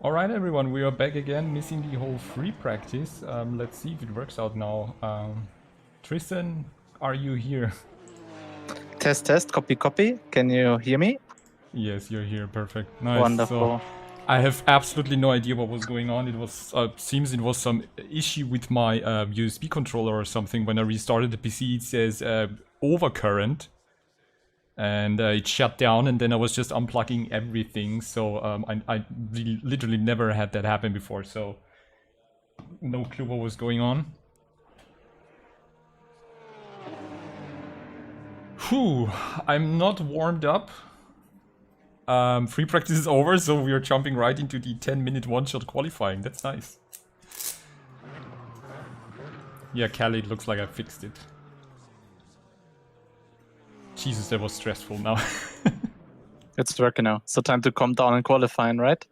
Alright everyone, we are back again, missing the whole free practice. Let's see if it works out now. Tristan, are you here? Test, test, copy, copy. Can you hear me? Yes, you're here, perfect. Nice. Wonderful. So, I have absolutely no idea what was going on. It was, seems it was some issue with my USB controller or something. When I restarted the PC, it says overcurrent. And it shut down, and then I was just unplugging everything. So I really, literally never had that happen before. So no clue what was going on. Whew, I'm not warmed up. Free practice is over, so we are jumping right into the 10-minute one-shot qualifying. That's nice. Yeah, Callie, it looks like I fixed it. Jesus, that was stressful now. It's working now. So time to calm down and qualifying, right?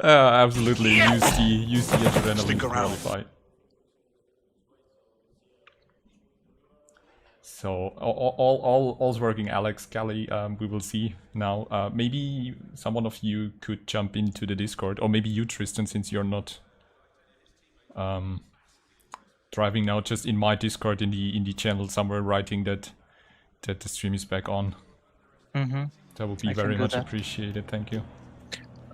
Absolutely. Use the adrenaline to qualify. So all's working, Alex, Callie. We will see now. Maybe someone of you could jump into the Discord, or maybe you, Tristan, since you're not driving now. Just in my Discord, in the channel somewhere, writing that the stream is back on. Mm-hmm. That would be very much appreciated. Thank you.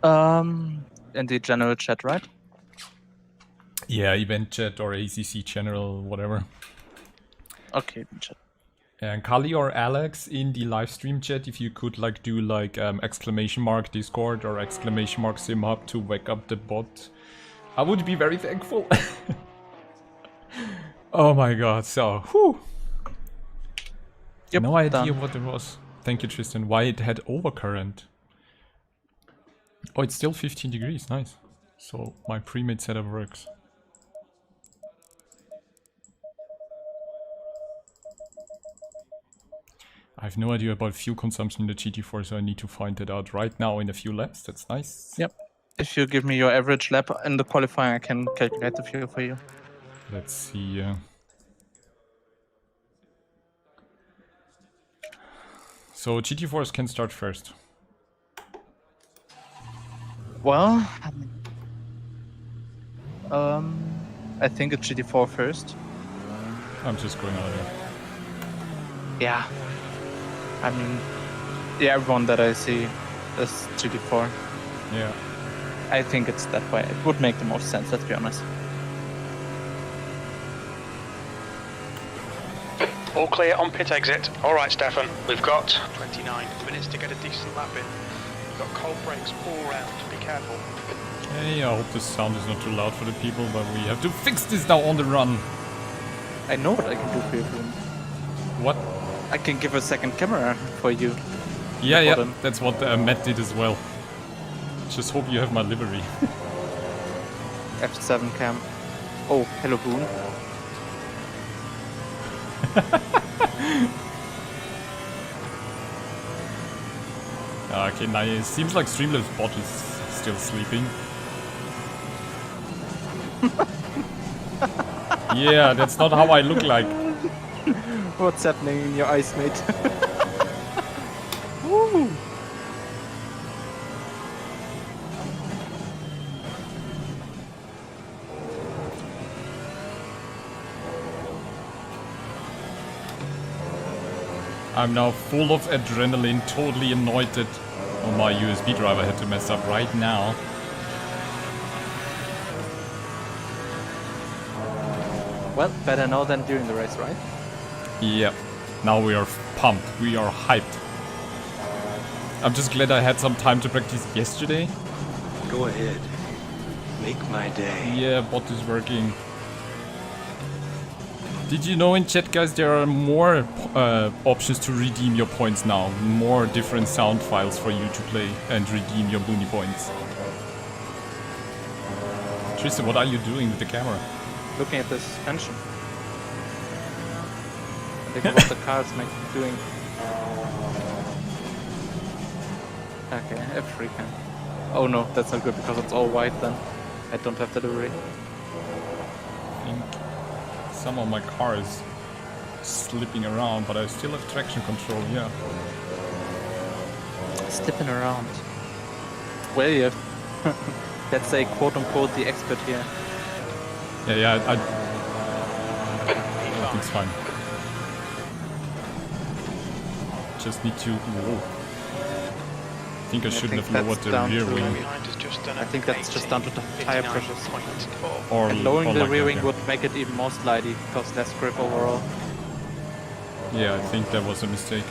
In the general chat, right? Yeah, event chat or ACC general, whatever. Okay, chat. And Kali or Alex in the live stream chat, if you could like do like exclamation mark Discord or exclamation mark SimHub to wake up the bot, I would be very thankful. Oh my god, so whew. Yep, no idea what it was. Thank you, Tristan. Why it had overcurrent? Oh, it's still 15 degrees. Nice. So my pre-made setup works. I have no idea about fuel consumption in the GT4, so I need to find that out right now in a few laps. That's nice. Yep. If you give me your average lap in the qualifying, I can calculate the fuel for you. Let's see. So GT4s can start first. Well, I think it's GT4 first. I'm just going out of here. Yeah. I mean, yeah, everyone that I see is GT4. Yeah. I think it's that way. It would make the most sense, let's be honest. All clear on pit exit. All right, Stefan. We've got 29 minutes to get a decent lap in. We've got cold brakes all round. Be careful. Hey, I hope the sound is not too loud for the people, but we have to fix this now on the run. I know what I can do for you. What? I can give a second camera for you. Yeah, that's what Matt did as well. Just hope you have my livery. F7 cam. Oh, hello Boon. Okay, nice. It seems like Streamlabs bot is still sleeping. Yeah, that's not how I look like. What's happening in your eyes, mate? Woo! I'm now full of adrenaline, totally annoyed that my USB driver had to mess up right now. Well, better now than during the race, right? Yeah, now we are pumped, we are hyped. I'm just glad I had some time to practice yesterday. Go ahead, make my day. Yeah, bot is working. Did you know in chat, guys, there are more options to redeem your points now. More different sound files for you to play and redeem your Boonie points. Tristan, what are you doing with the camera? Looking at the suspension. I think what the car is doing. Okay, F3 cam. Oh no, that's not good because it's all white then. I don't have delivery. I think some of my car is slipping around, but I still have traction control, yeah. Slipping around. Well, yeah. let's say, quote-unquote, the expert here. Yeah, I think it's fine. Just need to... Whoa. I think I shouldn't have lowered the rear wing. I think that's just down to the tire pressures. And lowering the rear wing would make it even more slidey, because less grip overall. Yeah, I think that was a mistake.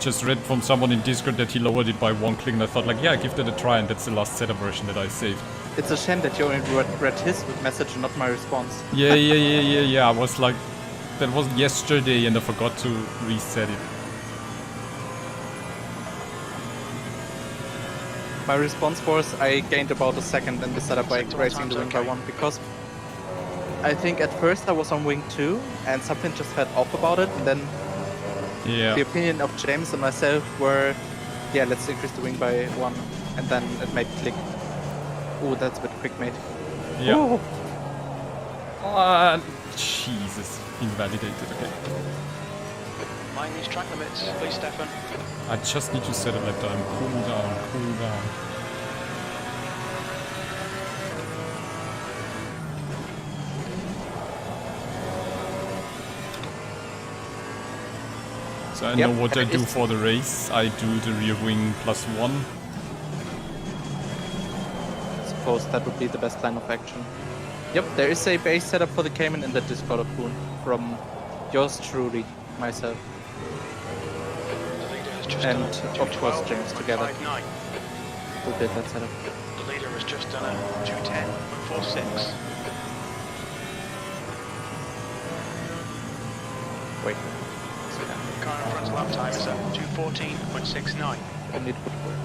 Just read from someone in Discord that he lowered it by 1 click, and I thought like, yeah, give that a try, and that's the last setup version that I saved. It's a shame that you only read his message and not my response. Yeah. I was like, that was yesterday, and I forgot to reset it. My response was I gained about a second in the setup by raising the wing by 1, because I think at first I was on wing 2 and something just felt off about it, and then the opinion of James and myself were, yeah, let's increase the wing by 1, and then it made click. Oh, that's a bit quick, mate. Yeah. Jesus. Invalidated, okay. Mind these track limits, please, Stefan. I just need to set a lap time. Cool down. So I know what I do for the race. I do the rear wing +1. I suppose that would be the best line of action. Yep, there is a base setup for the Cayman in the Discord of Boon from yours truly, myself. And of course James together. Who did that setup? The leader has just done a 2:10.46. Wait. The car in front's lap time is at 2:14.69. And it would work.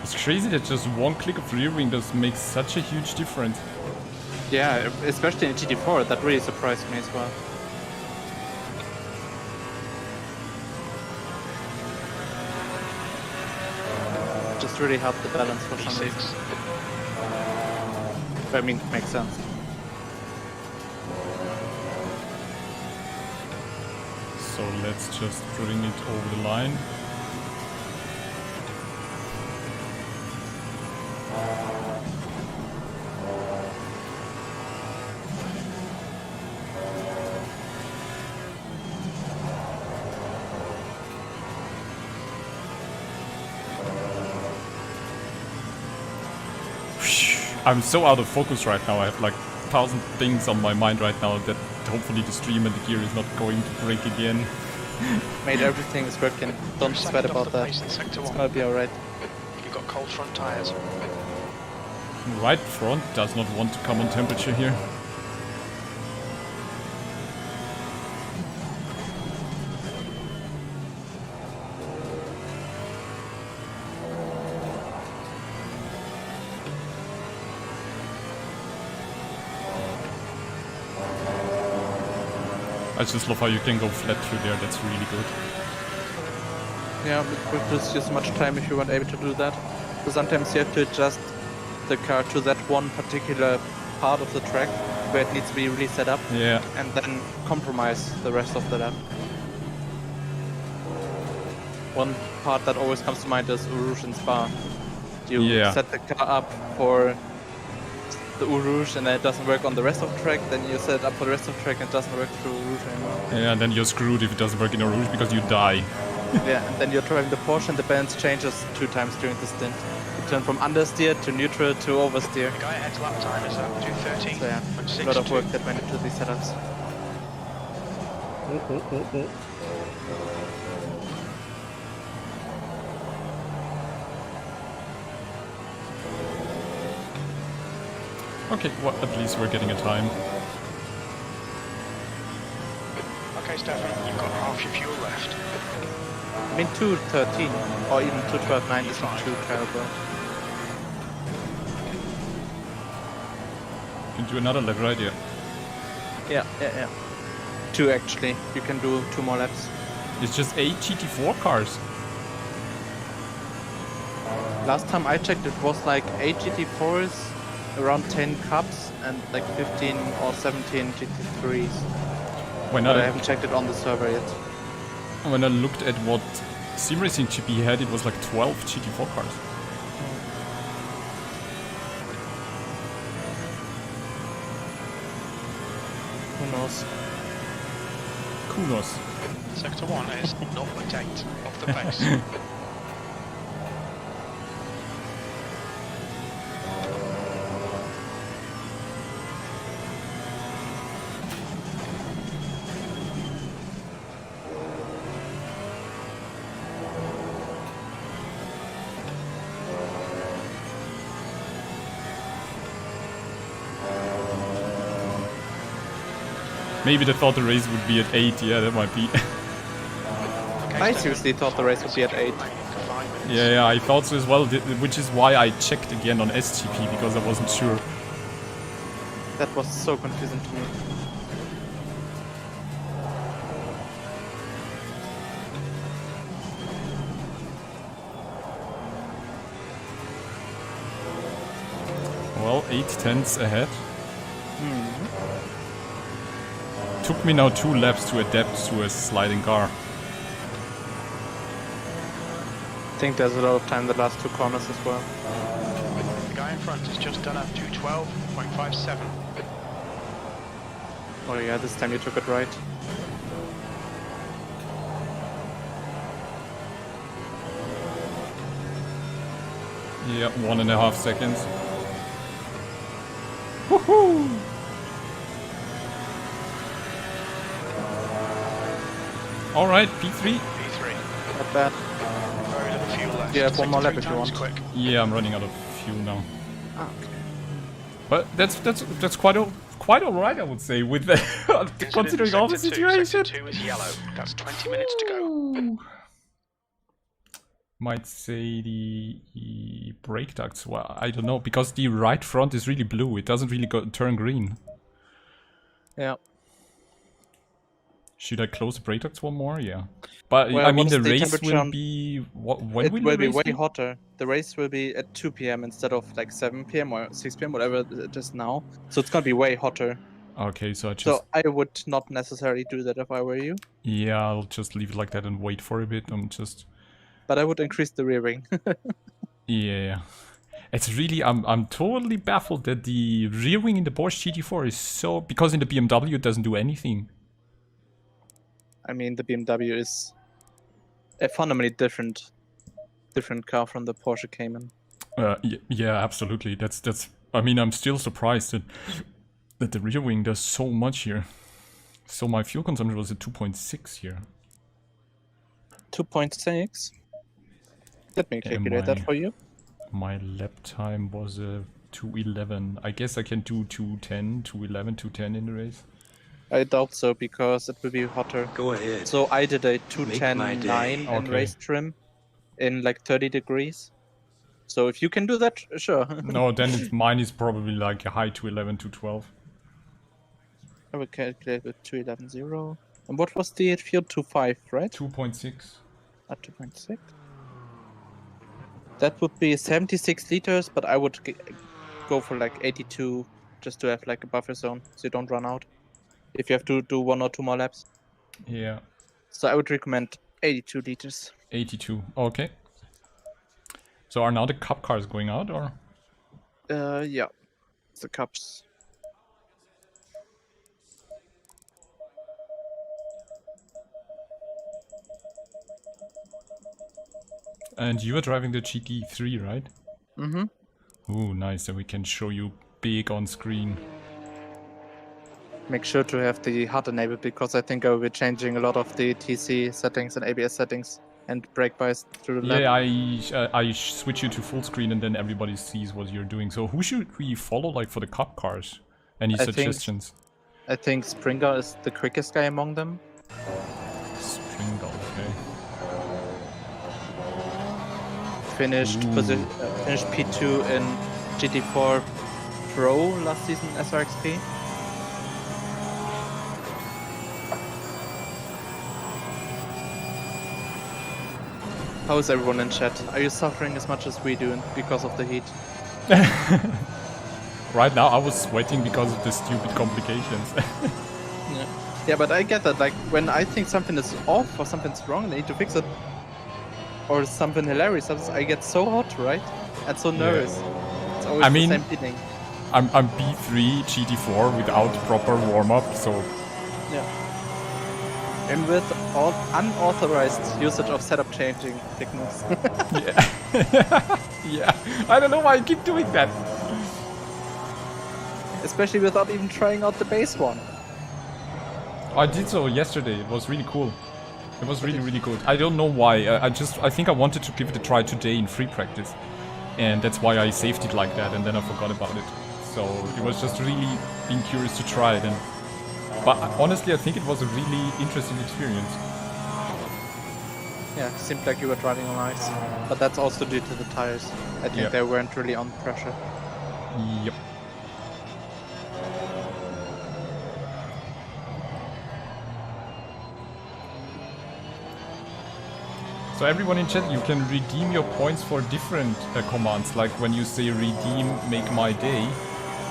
It's crazy that just 1 click of rear wing does make such a huge difference. Yeah, especially in GT4, that really surprised me as well. Just really helped the balance for some reason. I mean, it makes sense. So let's just bring it over the line. I'm so out of focus right now. I have like 1,000 things on my mind right now that hopefully the stream and the gear is not going to break again. Mate, everything is working. Don't sweat about that. It's gonna be alright. You've got cold front tyres. Right front does not want to come on temperature here. I just love how you can go flat through there, that's really good. Yeah, it would lose you so much time if you weren't able to do that. So sometimes you have to adjust the car to that one particular part of the track where it needs to be really set up. Yeah. And then compromise the rest of the lap. One part that always comes to mind is Eau Rouge and Spa. You set the car up for the Eau Rouge and then it doesn't work on the rest of the track, then you set it up for the rest of the track and it doesn't work through Eau Rouge anymore. Yeah, and then you're screwed if it doesn't work in Eau Rouge because you die. Yeah, and then you're driving the Porsche and the balance changes 2 times during the stint. You turn from understeer to neutral to oversteer. The guy ahead's lap time is at 2:13. So yeah, a lot of work that went into these setups. Okay, well, at least we're getting a time. Okay, Stefan, you've got half your fuel left. I mean, 2:13 or even 2:12.9 isn't too terrible. You can do another lap right here. Yeah. 2 actually. You can do 2 more laps. It's just 8 GT4 cars. Last time I checked, it was like 8 GT4s, around 10 Cups, and like 15 or 17 GT3s. When But I haven't checked it on the server yet. When I looked at what SimracingXP had, it was like 12 GT4 cars. Who knows? Kunos. Sector 1 is 0.8 off the pace. Maybe they thought the race would be at 8, yeah, that might be. I seriously thought the race would be at 8. Yeah, I thought so as well, which is why I checked again on SGP, because I wasn't sure. That was so confusing to me. Well, 8/10ths ahead. Took me now 2 laps to adapt to a sliding car. I think there's a lot of time in the last 2 corners as well. The guy in front has just done up 212.57. Oh yeah, this time you took it right. Yeah, 1.5 seconds. Woohoo! Alright, P3. P3. Not bad. Very little fuel left. Yeah, one more lap if you 63 want. times quick. Yeah, I'm running out of fuel now. Ah, okay. But that's quite alright, I would say, with the considering all the situation. Sector 2 is yellow. That's 20 minutes to go. Might say the brake ducts. Well, I don't know, because the right front is really blue. It doesn't really turn green. Yeah. Should I close the brake ducts one more? Yeah. But Well, I mean, what the is the race temperature will on- be when It will will the be race way be? hotter. The race will be at 2 p.m. instead of like 7 p.m. or 6 p.m. whatever it is now. So it's gonna be way hotter. Okay, so I just So I would not necessarily do that if I were you. yeah, I'll just leave it like that and wait for a bit. But I would increase the rear wing. Yeah. It's really I'm totally baffled that the rear wing in the Porsche GT4 is so, because in the BMW it doesn't do anything. I mean, the BMW is a fundamentally different car from the Porsche Cayman. Yeah, absolutely. That's. I mean, I'm still surprised that the rear wing does so much here. So my fuel consumption was at 2.6 here. 2.6. Let me calculate that for you. My lap time was 2:11. I guess I can do 2:10, 2:11, 2:10 in the race. I doubt so because it will be hotter. Go ahead. So I did a Make my 2:10.9 day. in Okay. race trim in like 30 degrees. So if you can do that, sure. No, then mine is probably like a high 2:11, 2:12. I will calculate with 2:11.0. And what was the fuel? 2.5, right? 2.6. 2.6. That would be 76 liters, but I would go for like 82 just to have like a buffer zone so you don't run out if you have to do 1 or 2 more laps. Yeah, So I would recommend 82 liters. 82. Okay. So are now the cup cars going out, or? Yeah. The cups. And you are driving the GT3, right? Mm-hmm. Ooh, nice. Then we can show you big on screen. Make sure to have the HUD enabled because I think I will be changing a lot of the TC settings and ABS settings and brake bias through the lap. Yeah, I switch you to full screen and then everybody sees what you're doing. So who should we follow, like, for the cup cars? Any suggestions? I think Springer is the quickest guy among them. Springer, okay. Finished P2 in GT4 Pro last season SRXP. How is everyone in chat? Are you suffering as much as we do because of the heat? Right now I was sweating because of the stupid complications. Yeah. Yeah, but I get that. Like, when I think something is off or something's wrong and I need to fix it, or something hilarious, I get so hot, right? And so nervous. It's always the same feeling. I'm B3 GT4 without proper warm-up, so... Yeah. And with all unauthorized usage of setup changing techniques. Yeah. Yeah. I don't know why I keep doing that. Especially without even trying out the base one. I did so yesterday. It was really cool. It was really, really good. I don't know why. I think I wanted to give it a try today in free practice. And that's why I saved it like that, and then I forgot about it. So it was just really being curious to try it. But honestly, I think it was a really interesting experience. Yeah, it seemed like you were driving on ice. But that's also due to the tires. I think they weren't really on pressure. Yep. So everyone in chat, you can redeem your points for different commands. Like when you say redeem, make my day,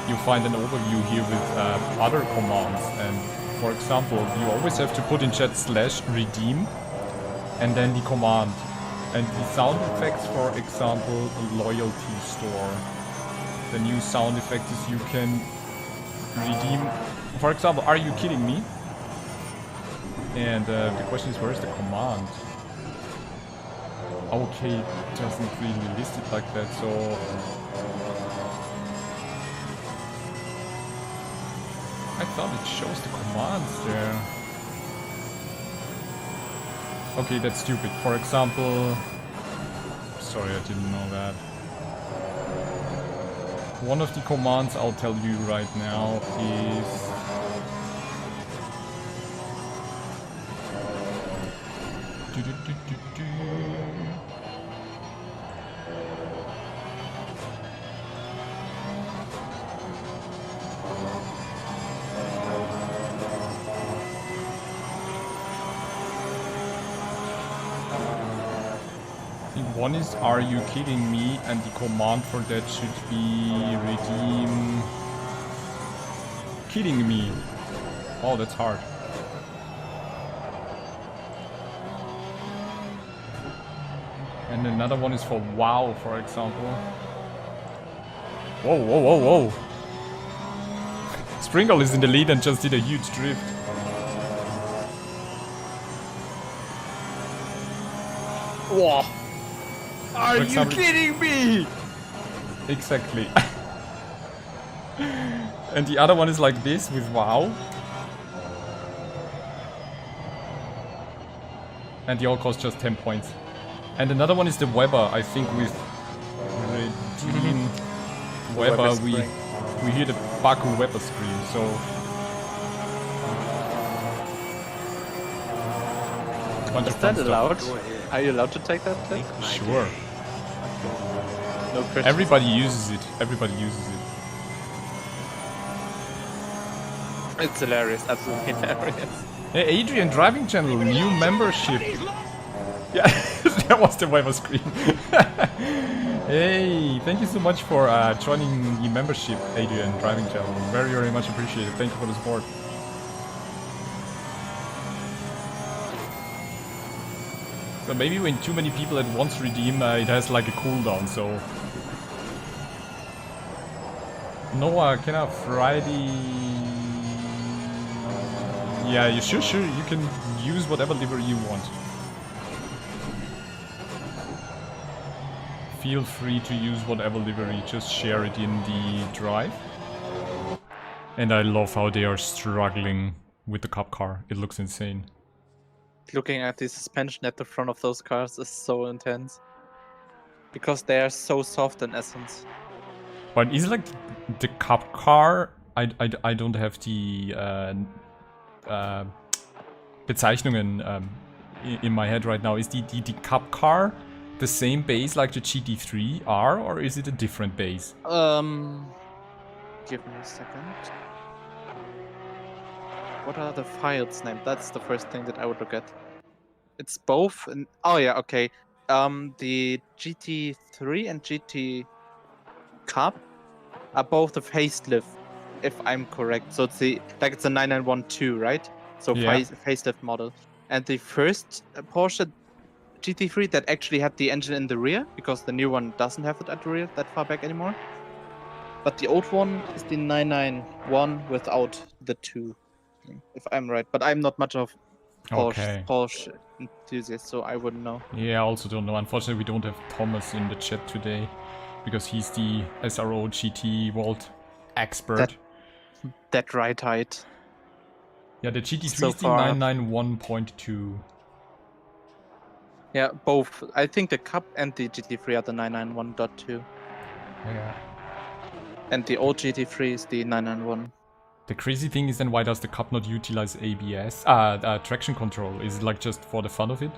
you find an overview here with other commands. And for example, you always have to put in chat /redeem and then the command. And the sound effects, for example, loyalty store. The new sound effect is you can redeem, for example, are you kidding me? And the question is, where's the command? Okay, it doesn't really list it like that, so... I thought it shows the commands there. Okay, that's stupid. For example... Sorry, I didn't know that. One of the commands I'll tell you right now is... One is are you kidding me, and the command for that should be redeem kidding me. Oh, that's hard. And another one is for wow, for example. Whoa, whoa, whoa, whoa. Sprinkle is in the lead and just did a huge drift. Whoa. Are you kidding me? Exactly. And the other one is like this with wow. And they all cost just 10 points. And another one is the Weber, I think with redeem Weber we hear the Baku Weber scream, so... Is that allowed? Are you allowed to take that clip? Sure. No criticism. Everybody uses it. Everybody uses it. It's hilarious. Absolutely hilarious. Hey, Adrian, driving channel, new membership. Yeah, that was the Weber screen. Hey, thank you so much for joining the membership, Adrian, driving channel. Very, very much appreciated. Thank you for the support. So maybe when too many people at once redeem, it has like a cooldown, so... Noah, can I have Friday... Yeah, you sure, you can use whatever livery you want. Feel free to use whatever livery, just share it in the drive. And I love how they are struggling with the cup car, it looks insane. Looking at the suspension at the front of those cars is so intense. Because they are so soft in essence. But is like the cup car, I don't have the Bezeichnungen in my head right now. Is the cup car the same base like the GT3 R, or is it a different base? Give me a second. What are the files named? That's the first thing that I would look at. It's both. Oh yeah, okay. The GT3 and GT Cup are both a facelift, if I'm correct. So it's it's a 9912, right? So Yeah. facelift model. And the first Porsche GT3 that actually had the engine in the rear, because the new one doesn't have it at the rear that far back anymore. But the old one is the 991 without the 2, if I'm right. But I'm not much of Okay. Porsche enthusiast, so I wouldn't know. Yeah, I also don't know. Unfortunately, we don't have Thomas in the chat today because he's the SRO GT Vault expert. That right height. Yeah, the GT3 So is the far. 991.2. Yeah, both. I think the Cup and the GT3 are the 991.2. Yeah. And the old GT3 is the 991. The crazy thing is then why does the Cup not utilize ABS? Traction control. Is it like just for the fun of it?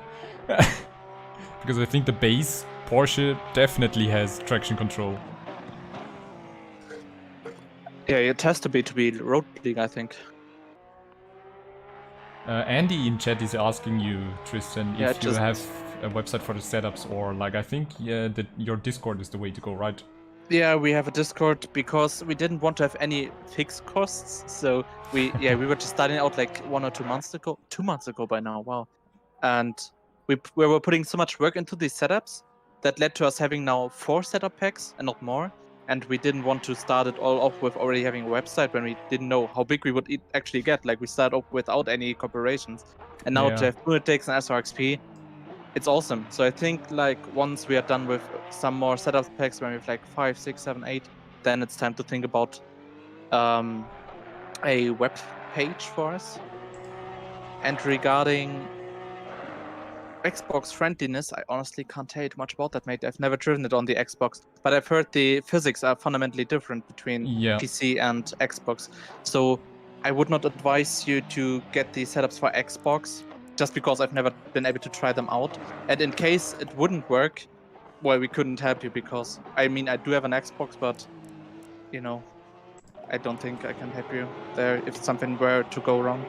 Because I think the base Porsche definitely has traction control. Yeah, it has to be road league, I think. Andy in chat is asking you, Tristan, Yeah, if you have a website for the setups or like I think that your Discord is the way to go, right? Yeah, we have a Discord because we didn't want to have any fixed costs. So we were just starting out like 1 or 2 months ago. 2 months ago by now, wow. And we were putting so much work into these setups that led to us having now 4 setup packs and not more. And we didn't want to start it all off with already having a website when we didn't know how big we would actually get. Like we started off without any corporations. And now to have Boonatix and SRXP, it's awesome. So I think like once we are done with some more setup packs, when we have like 5, 6, 7, 8, then it's time to think about a web page for us. And regarding Xbox friendliness, I honestly can't tell you much about that, mate. I've never driven it on the Xbox, but I've heard the physics are fundamentally different between PC and Xbox. So I would not advise you to get the setups for Xbox, just because I've never been able to try them out. And in case it wouldn't work, well, we couldn't help you because, I mean, I do have an Xbox, but, you know, I don't think I can help you there if something were to go wrong.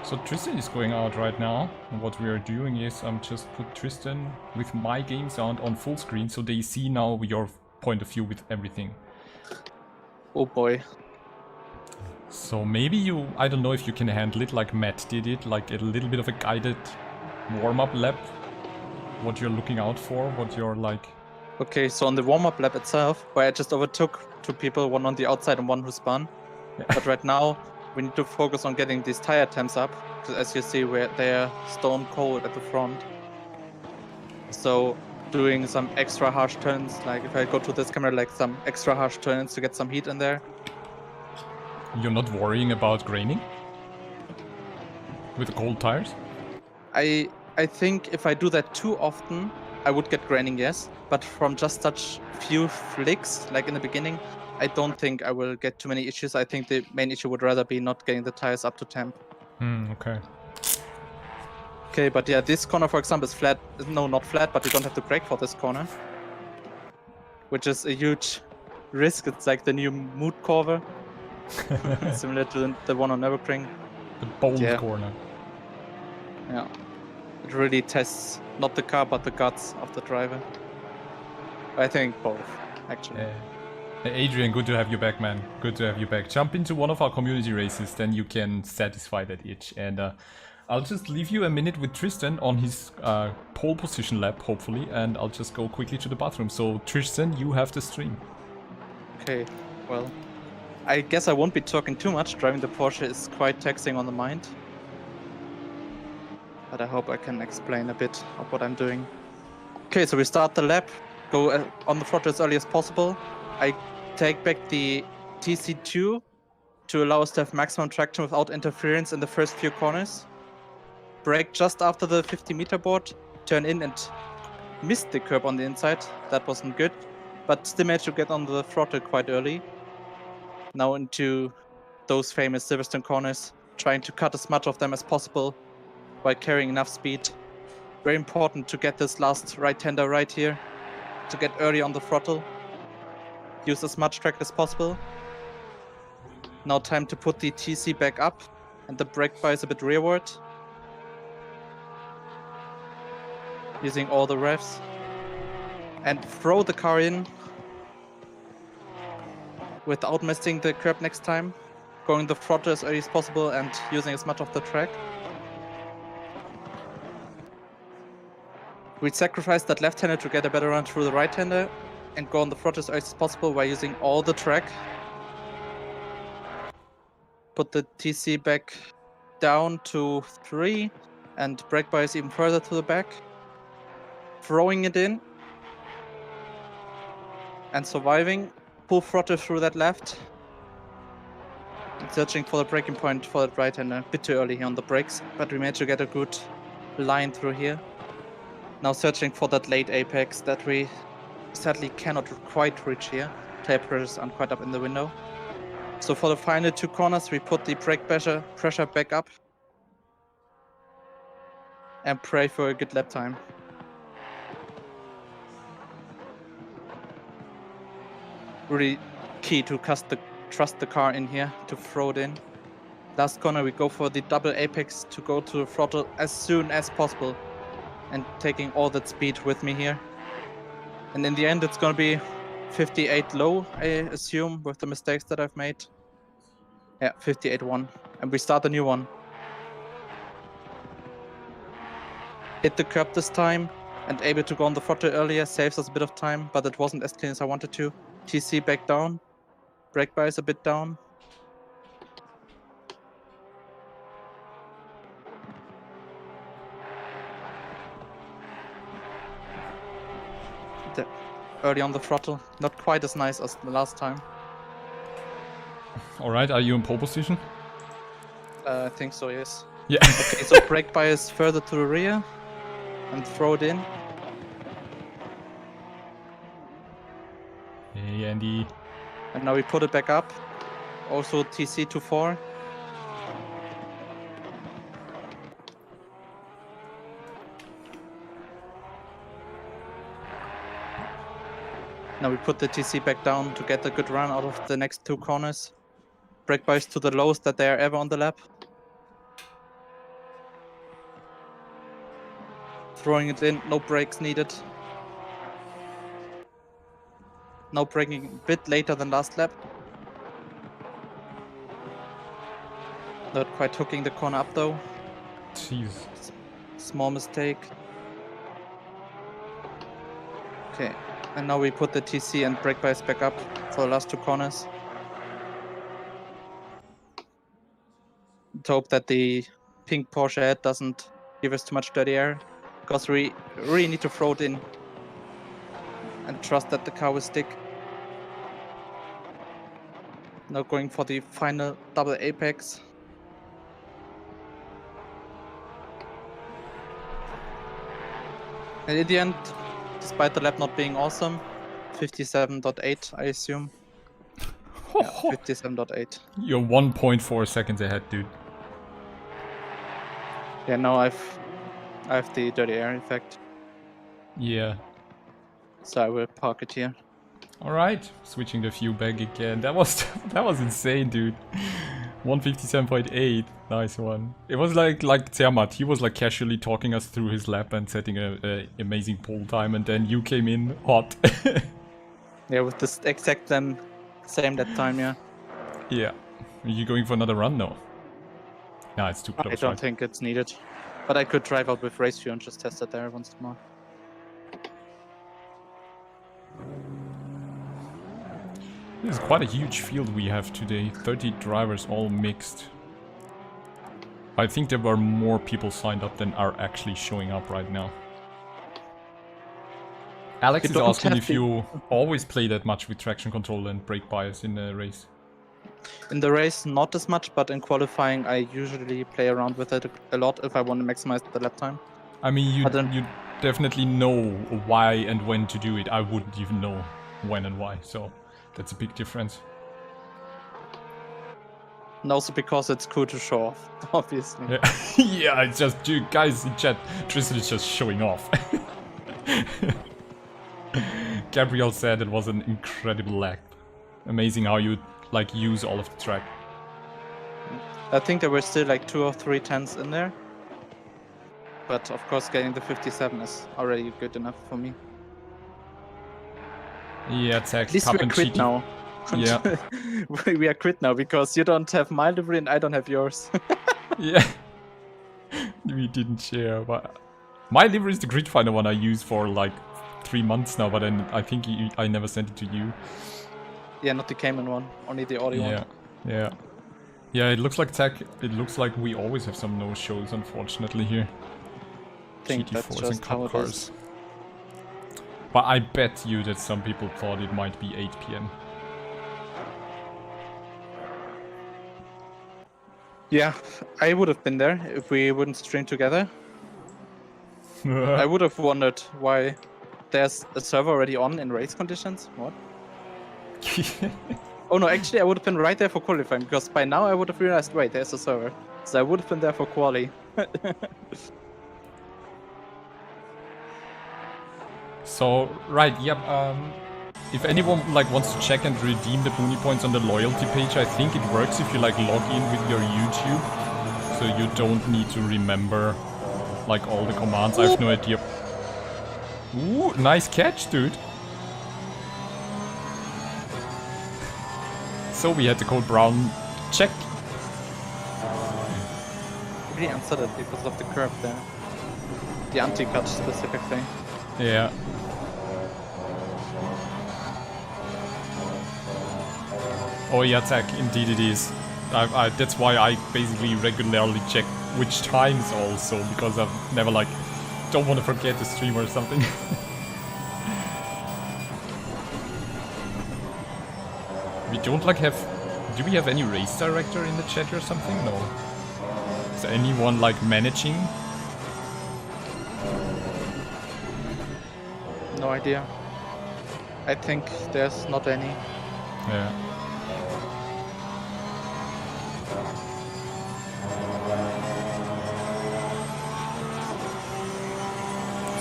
So Tristan is going out right now, and what we are doing is just put Tristan with my game sound on full screen so they see now your point of view with everything. Oh boy. So maybe I don't know if you can handle it like Matt did it, like a little bit of a guided warm-up lap. What you're looking out for, what you're like... Okay, so on the warm-up lap itself, where I just overtook 2 people, one on the outside and one who spun. But right now, we need to focus on getting these tire temps up, because as you see, they're stone cold at the front. So doing some extra harsh turns, like if I go to this camera, like some extra harsh turns to get some heat in there. You're not worrying about graining? With the cold tires? I think if I do that too often, I would get graining, yes. But from just such few flicks, like in the beginning, I don't think I will get too many issues. I think the main issue would rather be not getting the tires up to temp. Okay. Okay, but yeah, this corner, for example, is flat. No, not flat, but you don't have to brake for this corner. Which is a huge risk. It's like the new mood corner. Similar to the one on Nürburgring. The bold corner. Yeah. It really tests not the car, but the guts of the driver. I think both, actually. Hey, Adrian, good to have you back, man. Good to have you back. Jump into one of our community races, then you can satisfy that itch. And I'll just leave you a minute with Tristan on his pole position lap, hopefully, and I'll just go quickly to the bathroom. So, Tristan, you have the stream. Okay, well, I guess I won't be talking too much. Driving the Porsche is quite taxing on the mind. But I hope I can explain a bit of what I'm doing. Okay, so we start the lap, go on the throttle as early as possible. I take back the TC2 to allow us to have maximum traction without interference in the first few corners. Brake just after the 50-meter board, turn in and missed the curb on the inside. That wasn't good, but still managed to get on the throttle quite early. Now into those famous Silverstone corners, trying to cut as much of them as possible while carrying enough speed. Very important to get this last right-hander right here, to get early on the throttle. Use as much track as possible. Now time to put the TC back up and the brake bias a bit rearward. Using all the revs. And throw the car in without missing the curb next time. going the throttle as early as possible and using as much of the track. We sacrifice that left-hander to get a better run through the right-hander and go on the throttle as early as possible by using all the track. Put the TC back down to 3 and brake bias even further to the back. Throwing it in and surviving. Full throttle through that left. And searching for the braking point for that right-hander. A bit too early here on the brakes, but we managed to get a good line through here. Now searching for that late apex that we sadly cannot quite reach here. Tail pressures aren't quite up in the window. So for the final 2 corners, we put the brake pressure back up and pray for a good lap time. Really key to trust the car in here to throw it in. Last corner, we go for the double apex to go to the throttle as soon as possible and taking all that speed with me here. And in the end, it's going to be 58 low, I assume, with the mistakes that I've made. Yeah, 58-1. And we start a new one. Hit the curb this time and able to go on the throttle earlier saves us a bit of time, but it wasn't as clean as I wanted to. TC back down. Brake bias a bit down. Early on the throttle, not quite as nice as the last time. Alright, are you in pole position? I think so, yes. Yeah. Okay, so brake bias further to the rear and throw it in. Hey, Andy. And now we put it back up. Also TC to 4. Now we put the TC back down to get a good run out of the next 2 corners. Brake bias to the lowest that they are ever on the lap. Throwing it in, no brakes needed. Now braking a bit later than last lap. Not quite hooking the corner up though. Jeez. Small mistake. Okay, and now we put the TC and brake bias back up for the last 2 corners. To hope that the pink Porsche head doesn't give us too much dirty air, because we really need to throw it in and trust that the car will stick. Now going for the final double apex. And in the end, despite the lap not being awesome, 57.8 I assume. Yeah, 57.8. You're 1.4 seconds ahead, dude. Yeah, now I have the dirty air effect, Yeah. so I will park it here. Alright, switching the fuel back again. That was insane, dude. 157.8, nice one. It was like Zermatt, he was like casually talking us through his lap and setting a amazing pole time, and then you came in hot. Yeah, with this exact same that time, yeah. Yeah. Are you going for another run? No. No, it's too close. I don't right? think it's needed, but I could drive out with race fuel and just test it there once more. This is quite a huge field we have today. 30 drivers, all mixed. I think there were more people signed up than are actually showing up right now. Alex is asking if you always play that much with traction control and brake bias in a race. In the race, not as much, but in qualifying, I usually play around with it a lot if I want to maximize the lap time. I mean, you definitely know why and when to do it. I wouldn't even know when and why, so that's a big difference. And also because it's cool to show off, obviously. Yeah, yeah, it's just, dude, guys in chat, Tristan is just showing off. Gabriel said it was an incredible lap. Amazing how you like use all of the track. I think there were still like 2 or 3 tenths in there. But of course getting the 57 is already good enough for me. Yeah, Zach, At least we're quit now. Yeah. We are quit now because you don't have my livery and I don't have yours. Yeah. We didn't share, but my livery is the grid finder one I use for like 3 months now, but then I think I never sent it to you. Yeah, not the Cayman one, only the Audi one. Yeah. Yeah, it looks like it looks like we always have some no-shows, unfortunately, here. I think that's GT4s and just how cup it cars. is. But I bet you that some people thought it might be 8 PM. Yeah, I would have been there if we wouldn't stream together. I would have wondered why there's a server already on in race conditions. What? Oh no, actually I would have been right there for qualifying, because by now I would have realized, wait, there's a server. So I would have been there for quali. So, right, yep, if anyone like wants to check and redeem the Boonie points on the loyalty page, I think it works if you like log in with your YouTube. So you don't need to remember like all the commands. I have no idea. Ooh, nice catch, dude. So we had the code brown check. Really answered it because of the curve there. The anti-cut specifically. Yeah. Oh yeah, Zach, indeed it is. That's why I basically regularly check which times also, because I've never like, don't want to forget the stream or something. We don't like have, do we have any race director in the chat or something? No. Is there anyone like managing? No idea. I think there's not any. Yeah.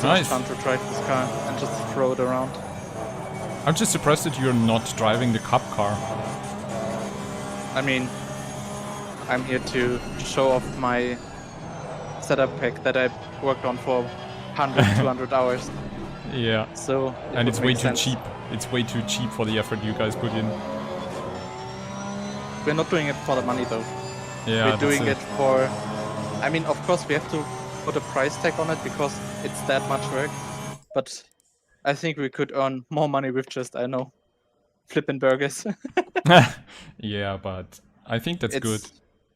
Nice. It's fun to drive this car and just throw it around. I'm just surprised that you're not driving the cup car. I mean, I'm here to show off my setup pack that I worked on for 100, 200 hours. Yeah. So And it's way too sense. cheap. It's way too cheap for the effort you guys put in. We're not doing it for the money though. Yeah, We're doing it for... I mean, of course we have to put a price tag on it because it's that much work. But I think we could earn more money with just, I don't know, flipping burgers. Yeah, but I think that's good.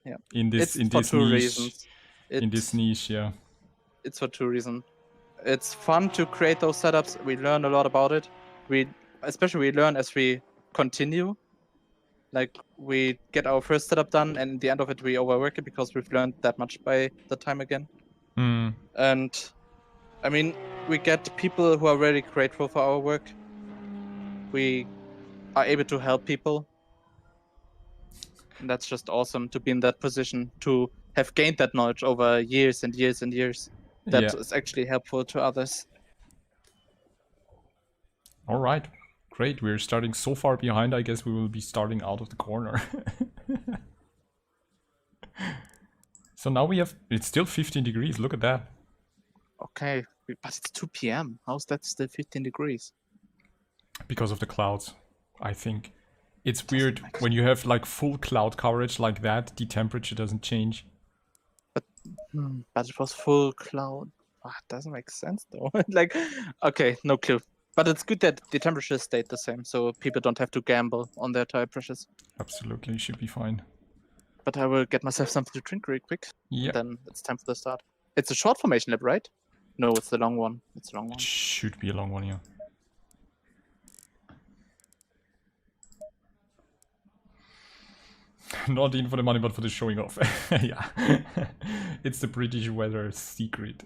Yeah. In this It's for two niche. reasons. In this niche, yeah. It's for two reasons. It's fun to create those setups. We learn a lot about it. Especially we learn as we continue. Like we get our first setup done, and at the end of it we overwork it because we've learned that much by the time again. Mm. And I mean, we get people who are really grateful for our work. We are able to help people. And that's just awesome to be in that position, to have gained that knowledge over years and years and years. That is actually helpful to others. All right. Great. We're starting so far behind. I guess we will be starting out of the corner. So now we have... It's still 15 degrees. Look at that. Okay, but it's 2 p.m. How's that still 15 degrees? Because of the clouds, I think. It's weird when you have like full cloud coverage like that, the temperature doesn't change. But it was full cloud. It doesn't make sense though. Like, okay, no clue. But it's good that the temperature stayed the same, so people don't have to gamble on their tire pressures. Absolutely, should be fine. But I will get myself something to drink really quick. Yeah. Then it's time for the start. It's a short formation lap, right? No, it's the long one. It's a long one. It should be a long one, yeah. Not in for the money, but for the showing off. Yeah. It's the British weather secret.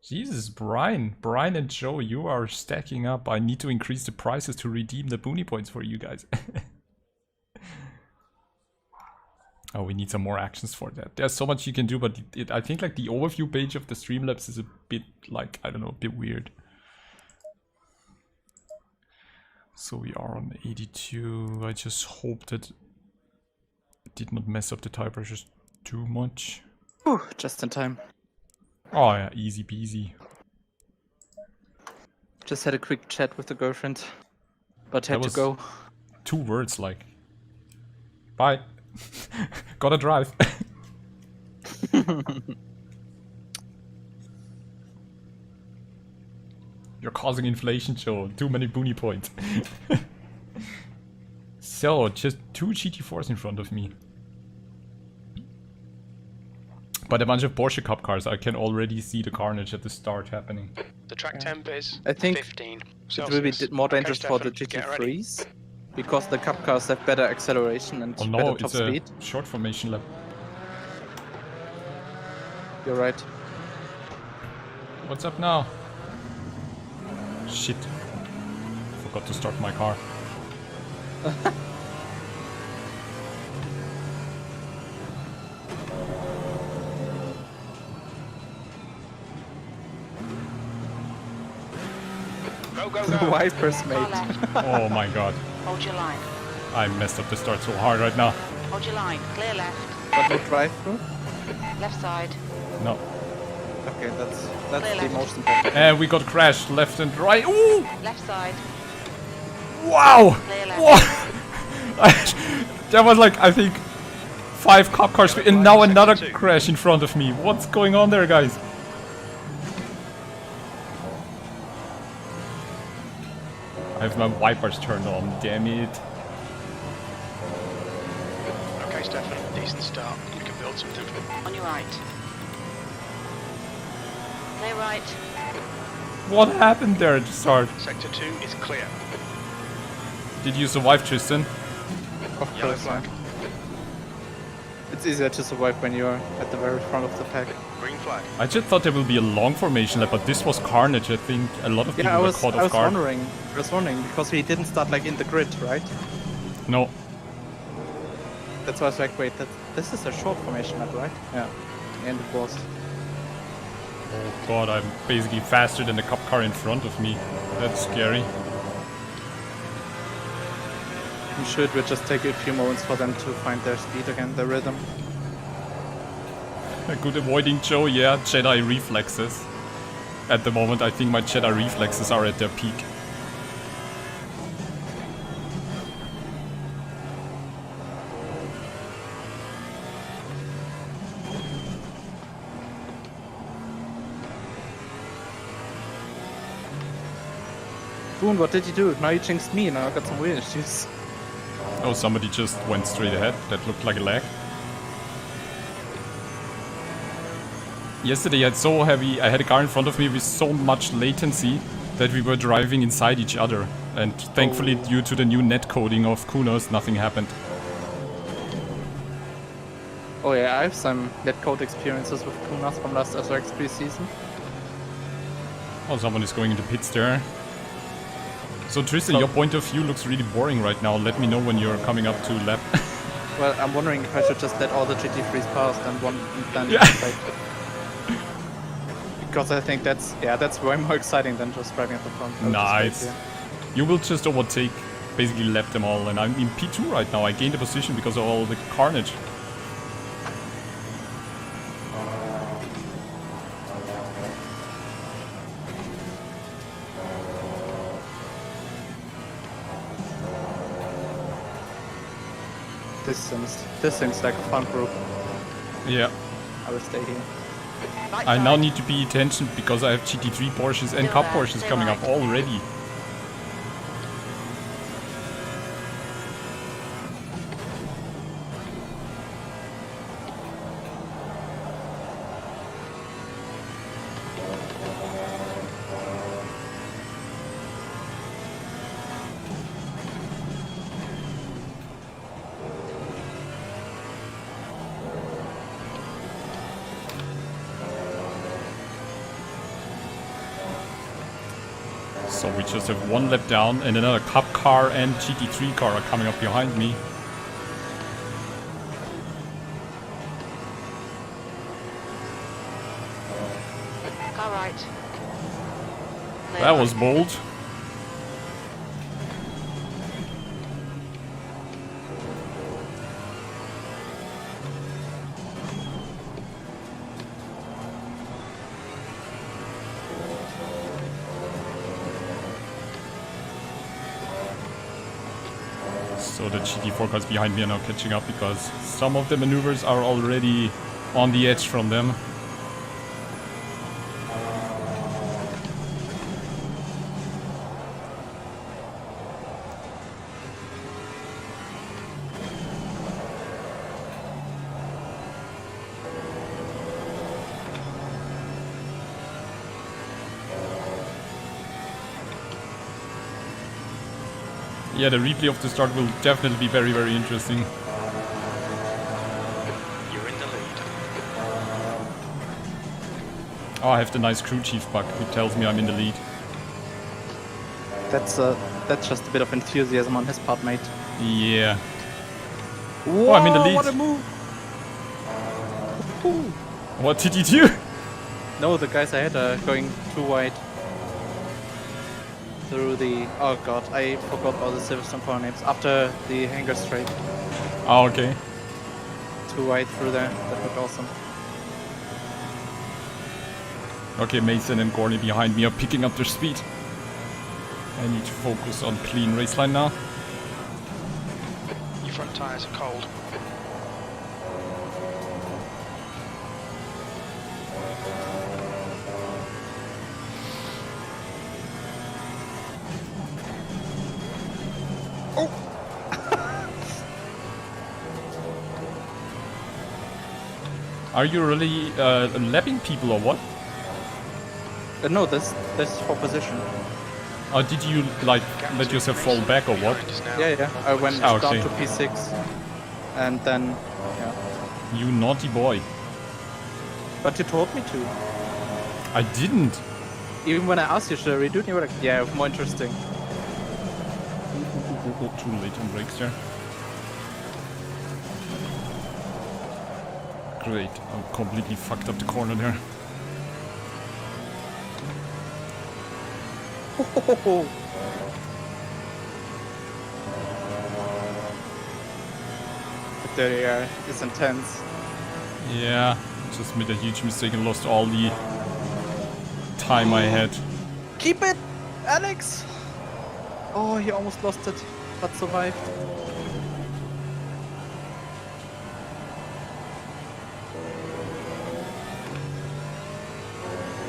Jesus, Brian and Joe, you are stacking up. I need to increase the prices to redeem the Boonie points for you guys. Oh, we need some more actions for that. There's so much you can do, but I think like the overview page of the Streamlabs is a bit like, I don't know, a bit weird. So we are on 82. I just hope that it did not mess up the tire pressures too much. Whew, just in time. Oh yeah, easy peasy. Just had a quick chat with the girlfriend. but had to was- go. 2 words like. Bye. Gotta drive. You're causing inflation, Joe. Too many boonie points. So, just 2 GT4s in front of me. But a bunch of Porsche Cup cars. I can already see the carnage at the start happening. The track temp is I think 15 It will be Celsius. more Okay, dangerous for the Stefan, get ready. GT3s because the Cup cars have better acceleration and Oh no, better top it's a speed. short formation lap. You're right. What's up now? Shit. Forgot to start my car. Go, go, The go. wipers, mate. Car left. Oh my god. Hold your line. I messed up the start so hard right now. Hold your line. Clear left. But no drive through? Left side. No. Okay, that's Clear the left. most important. And we got crashed left and right. Ooh! Left side. Wow! Clear left. Whoa! That was like, I think, 5 cop cars and now another crash in front of me. What's going on there, guys? I have my wipers turned on, damn it. Okay, Stefan, decent start. We can build something. On your right. Clear right. What happened there at the start? Sector 2 is clear. Did you survive, Tristan? Of Yellow course, flag. yeah. It's easier to survive when you're at the very front of the pack. Green flag. I just thought there will be a long formation lap, but this was carnage. I think a lot of people Yeah, I were was caught off guard. wondering because he didn't start like in the grid, right? No. That's why I was like, wait, this is a short formation lap, right? Yeah, and it was. Oh god, I'm basically faster than the cup car in front of me. That's scary. I'm sure it will just take a few moments for them to find their speed again, their rhythm. A good avoiding Joe, yeah, Jedi reflexes. At the moment, I think my Jedi reflexes are at their peak. Boon, what did you do? Now you jinxed me, now I got some weird issues. Oh, somebody just went straight ahead. That looked like a lag. Yesterday I had a car in front of me with so much latency that we were driving inside each other. And thankfully, due to the new net coding of Kunos, nothing happened. Oh yeah, I have some netcode experiences with Kunas from last SRXP season. Oh, someone is going into pits there. So Tristan, Oh. your point of view looks really boring right now. Let me know when you're coming up to lap. Well, I'm wondering if I should just let all the GT3s pass and then Yeah. fight. Because I think that's way more exciting than just driving at the front. I'll just wait Nice. here. You will just overtake, basically lap them all, and I'm in P2 right now. I gained a position because of all the carnage. This seems like a fun group. Yeah. I will stay here. Right I now side. need to be attention because I have GT3 Porsches and Cup Porsches Stay coming up right. already. So we just have one lap down and another Cup car and GT3 car are coming up behind me. Car right. Clear That right. was bold. So the GT4 cars behind me are now catching up because some of the maneuvers are already on the edge from them. Yeah, the replay of the start will definitely be very, very interesting. You're in the lead. Oh, I have the nice crew chief bug who tells me I'm in the lead. That's just a bit of enthusiasm on his part, mate. Yeah. Whoa, I'm in the lead. What a move! Ooh. What did he do? No, the guys ahead are going too wide. Through the... Oh god, I forgot all the Silverstone corner names. After the hangar straight. Oh, okay. Too wide through there. That looked awesome. Okay, Mason and Gorney behind me are picking up their speed. I need to focus on clean raceline now. Your front tyres are cold. Are you really lapping people or what? No, this for position. Or did you like let yourself fall back or what? Yeah. I went Ah, down okay. to P6. And then... Yeah. You naughty boy. But you told me to. I didn't. Even when I asked you, should I redo it? You were like, yeah, more interesting. Too late on brakes there. Great, I completely fucked up the corner there. But there it's intense. Yeah, just made a huge mistake and lost all the time I had. Keep it, Alex! Oh, he almost lost it, but survived.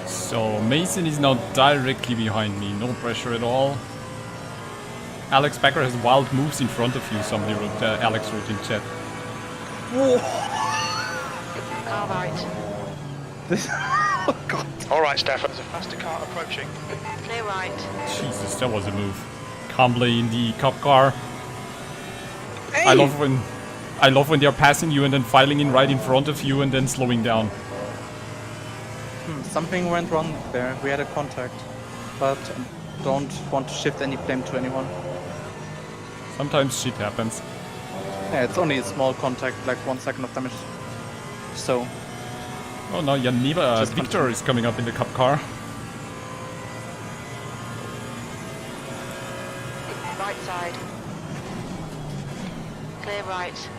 So Mason is now directly behind me, no pressure at all. Alex Becker has wild moves in front of you, somebody wrote, Alex wrote in chat. All right. Oh god. All right, Stefan. There's a faster car approaching. Clear right. Jesus, that was a move. Calmly in the cup car. Hey! I love when they're passing you and then filing in right in front of you and then slowing down. Something went wrong there. We had a contact. But don't want to shift any blame to anyone. Sometimes shit happens. Yeah, it's only a small contact, like 1 second of damage. So, Oh no, Janiva Just Victor continue. is coming up in the cup car. Right side. Clear right.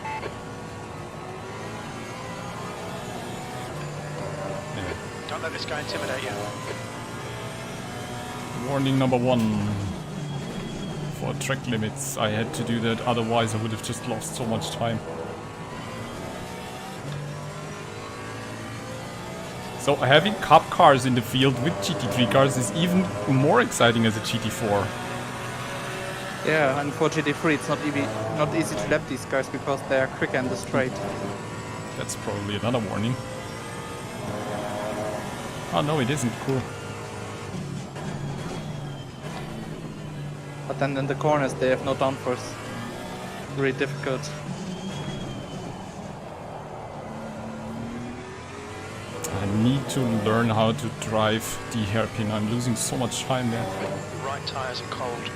Don't let this guy intimidate you. Warning number 1. For track limits, I had to do that, otherwise I would have just lost so much time. So having cup cars in the field with GT3 cars is even more exciting as a GT4. yeah, and for GT3 it's not easy to lap these guys because they are quicker in the straight. That's probably another warning. Oh no, it isn't. Cool. But then in the corners they have no downforce. Very difficult. I need to learn how to drive the hairpin. I'm losing so much time there. Your right tyres are cold.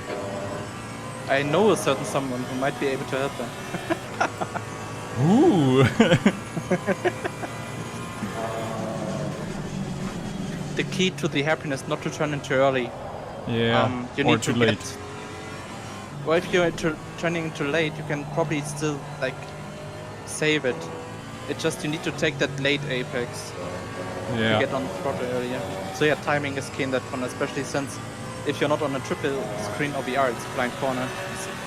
I know a certain someone who might be able to help them. Ooh! The key to the hairpin is not to turn in too early. Yeah, You or need too to late. get... Well, if you're turning too late, you can probably still, like, save it. It's just you need to take that late apex to Yeah. get on the throttle earlier. So yeah, timing is key in that corner, especially since if you're not on a triple screen OBR, it's blind corner,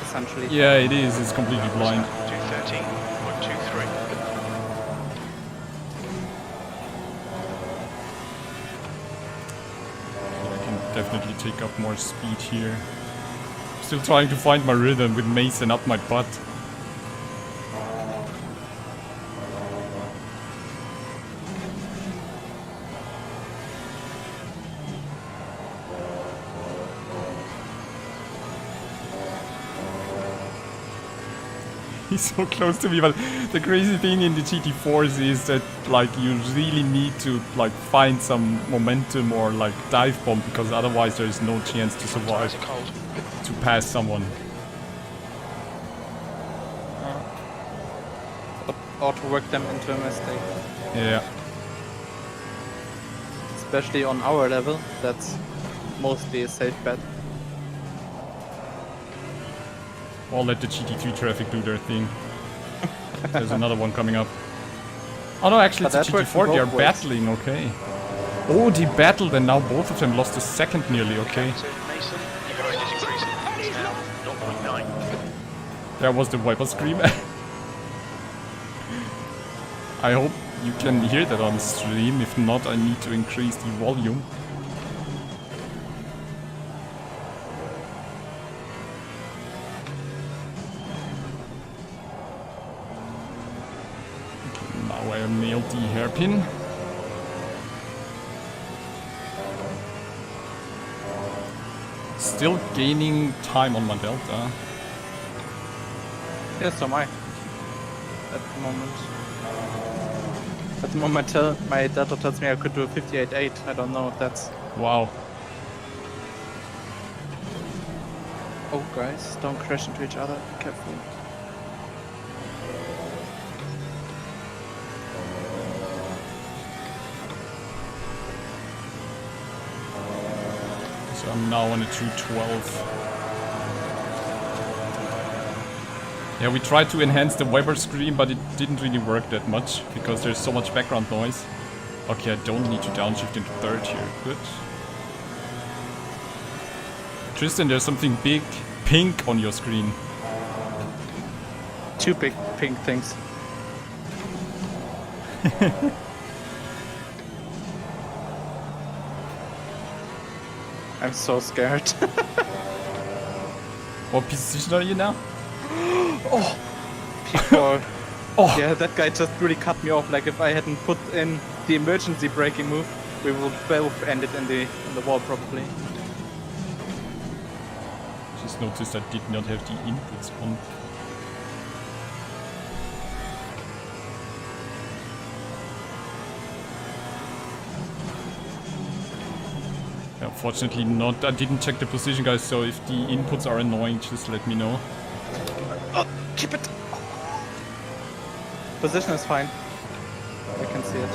essentially. Yeah, it is. It's completely blind. 213.23. I can definitely take up more speed here. Still trying to find my rhythm with Mason up my butt. He's so close to me, but the crazy thing in the GT4s is that like you really need to like find some momentum or like dive bomb, because otherwise there is no chance to survive, to pass someone. Or to work them into a mistake. Yeah. Especially on our level, that's mostly a safe bet. Or let the GT3 traffic do their thing. There's another one coming up. Oh no, actually it's a GT4, they are battling, okay. Oh, they battled and now both of them lost a second nearly, okay. Mason, your behind is increasing. It's now 0.9. There was the wiper scream. I hope you can hear that on stream, if not I need to increase the volume. Now I nailed the hairpin. Still gaining time on my delta. Yes, so am I. At the moment. At the moment, my data tells me I could do a 58.8. I don't know if that's... Wow. Oh, guys, don't crash into each other. Be careful. So I'm now on a 212. Yeah, we tried to enhance the Weber screen, but it didn't really work that much because there's so much background noise. Okay, I don't need to downshift into third here. Good. Tristan, there's something big pink on your screen. Two big pink things. I'm so scared. What position are you now? Oh! P4. Oh! Yeah, that guy just really cut me off. Like, if I hadn't put in the emergency braking move, we would both end it in the wall, probably. Just noticed I did not have the inputs on. Yeah, fortunately not. I didn't check the position, guys, so if the inputs are annoying, just let me know. Oh, keep it! Position is fine. I can see it.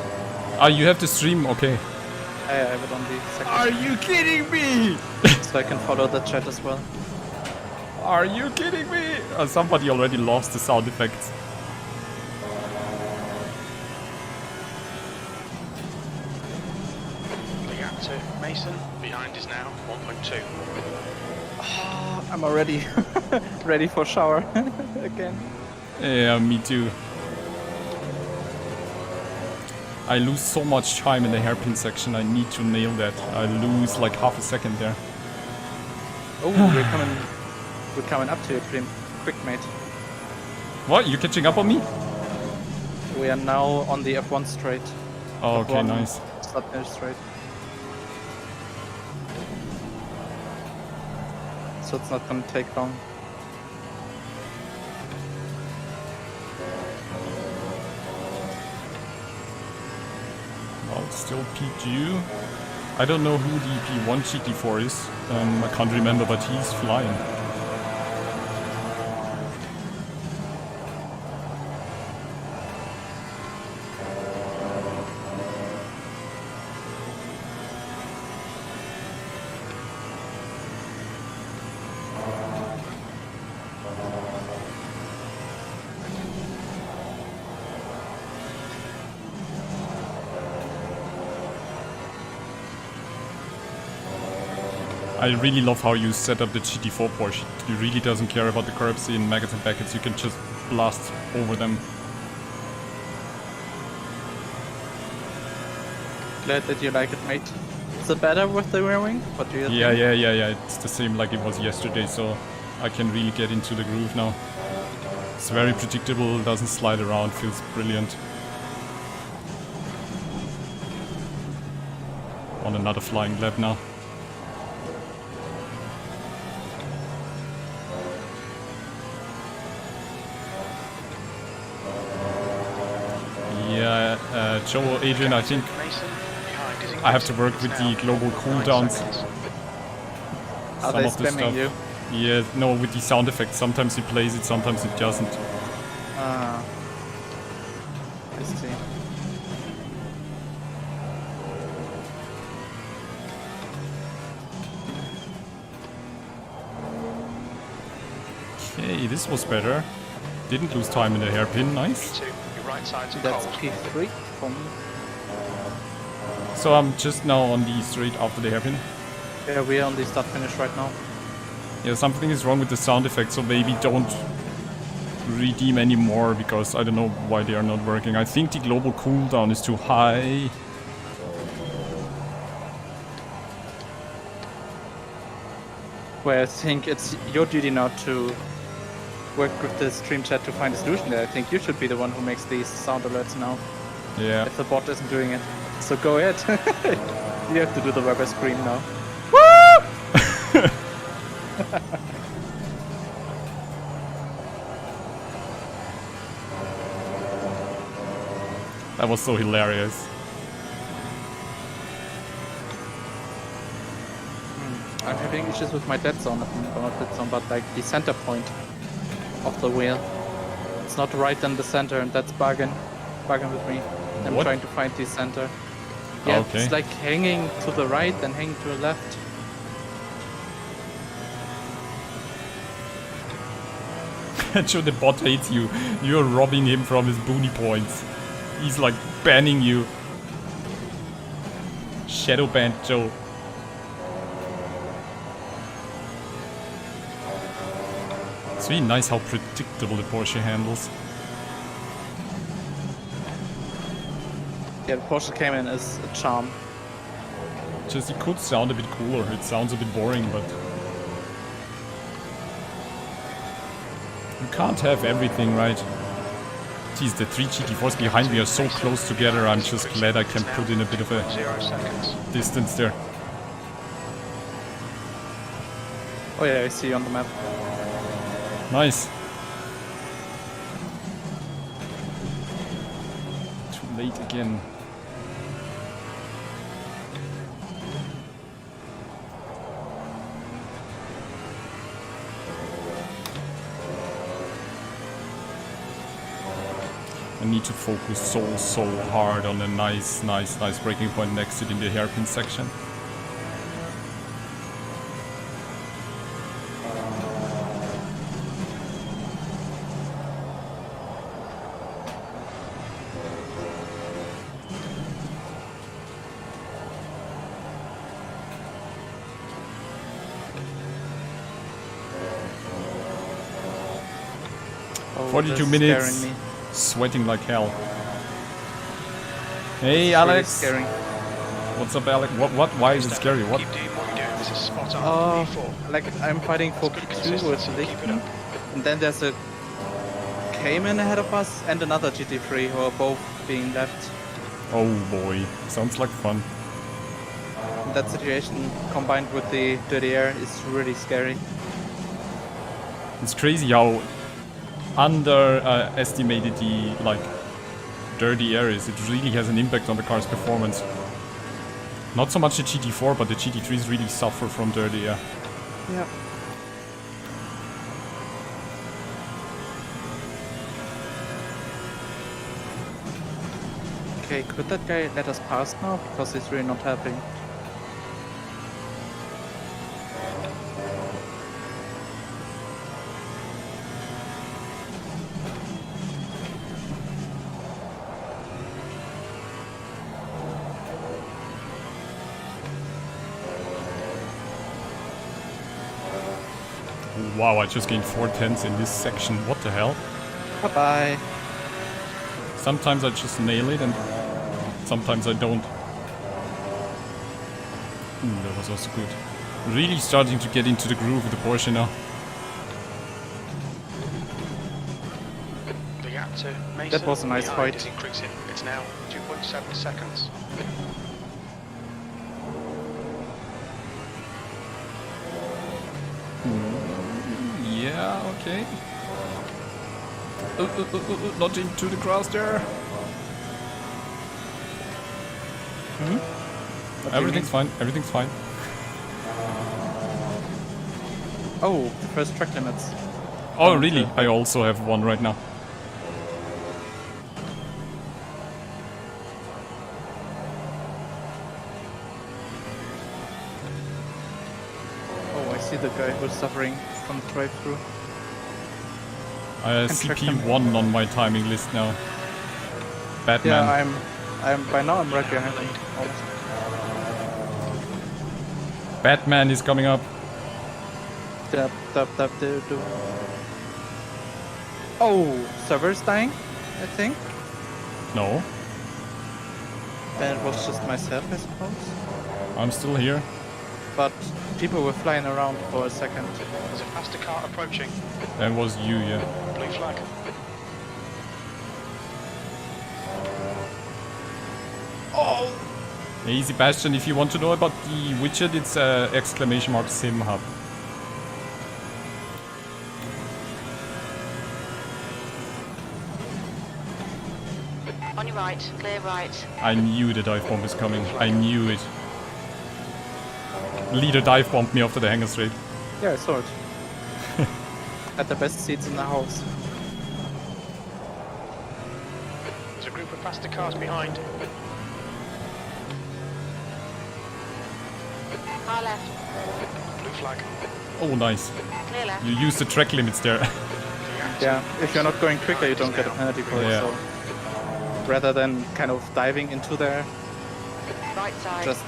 Ah, you have the stream, okay. I have it on the second. Are you kidding me? So I can follow the chat as well. Are you kidding me? Somebody already lost the sound effects. The gap to Mason, behind is now 1.2. Oh, I'm already ready for shower again. Yeah, me too. I lose so much time in the hairpin section, I need to nail that. I lose like half a second there. Oh, we're coming up to it pretty quick, mate. What? You catching up on me? We are now on the F1 straight. Oh, okay, F1 nice. Start straight. So it's not gonna take long. Well, still PQ. I don't know who the P1 GT4 is. I can't remember, but he's flying. I really love how you set up the GT4 Porsche. It really doesn't care about the curbs in Maggots and Beckets. You can just blast over them. Glad that you like it, mate. Is it better with the rear wing? What do you think? Yeah. It's the same like it was yesterday, so I can really get into the groove now. It's very predictable, doesn't slide around, feels brilliant. On another flying lap now. Yeah, Joe, Adrian, I think I have to work with the global cooldowns. Are they spamming you? Yeah, no, with the sound effects. Sometimes it plays it, sometimes it doesn't. I see. Okay, this was better. Didn't lose time in the hairpin, nice. That's P3 for me. So I'm just now on the straight after the hairpin. Yeah, we are on the start finish right now. Yeah, something is wrong with the sound effects, so maybe don't redeem anymore because I don't know why they are not working. I think the global cooldown is too high. Well, I think it's your duty now to work with the stream chat to find a solution there. I think you should be the one who makes these sound alerts now. Yeah. If the bot isn't doing it. So go ahead. You have to do the rubber scream now. That was so hilarious. I'm having issues with my dead zone, not dead zone, but like the center point of the wheel. It's not right in the center, and that's bugging with me. I'm What? trying to find the center. Yeah, Okay. it's like hanging to the right, then hanging to the left. Joe, the bot hates you. You're robbing him from his boonie points. He's like banning you. Shadow banned Joe. It's really nice how predictable the Porsche handles. Yeah, the Porsche Cayman is a charm. Just it could sound a bit cooler. It sounds a bit boring, but you can't have everything, right? Geez, the 3 GT4s behind me are so close together. I'm just glad I can put in a bit of a distance there. Oh yeah, I see you on the map. Nice. Too late again. I need to focus so hard on a nice braking point next to it in the hairpin section. Oh, 42 that's minutes. scaring me. Sweating like hell. Hey, It's Alex. really scary. What's up, Alex? What? Why is it scary? What? Keep doing what you're doing. This is spot on. P4. Like I'm fighting for P2 with Lichten, and then there's a Cayman ahead of us and another GT3 who are both being left. Oh boy, sounds like fun. And that situation combined with the dirty air is really scary. It's crazy how underestimated the dirty air is. It really has an impact on the car's performance. Not so much the GT4, but the GT3s really suffer from dirty air. Yeah. Okay, could that guy let us pass now? Because he's really not helping. Wow, I just gained 4/10 in this section. What the hell? Bye-bye. Sometimes I just nail it and sometimes I don't. That was also good. Really starting to get into the groove with the Porsche now. The gap to Mason That was a nice behind fight. is increasing. It's now 2.7 seconds. Yeah, okay. Not into the grass there. Everything's fine, everything's fine. Oh, the first track limits. Oh, really? I also have one right now. Oh, I see the guy who's suffering from the drive-through. I have CP1 on my timing list now. Batman. Yeah, I'm by now I'm right behind him. Batman is coming up. Dab, dab, dab, do, do. Oh, server's dying, I think. No, Then it was just myself, I suppose. I'm still here. But people were flying around for a second. There's a faster car approaching. That was you, yeah. Blue flag. Hey, Sebastian, if you want to know about the widget, it's !sim hub. On your right, clear right. I knew the dive bomb is coming. I knew it. Leader dive bombed me after the hanger straight. Yeah, I saw it. At the best seats in the house. There's a group of faster cars behind. Car left, Blue flag. Oh, nice. clear left. You used the track limits there. Yeah, if you're not going quicker, you don't get a penalty for it. Yeah. So rather than kind of diving into there, Right side, just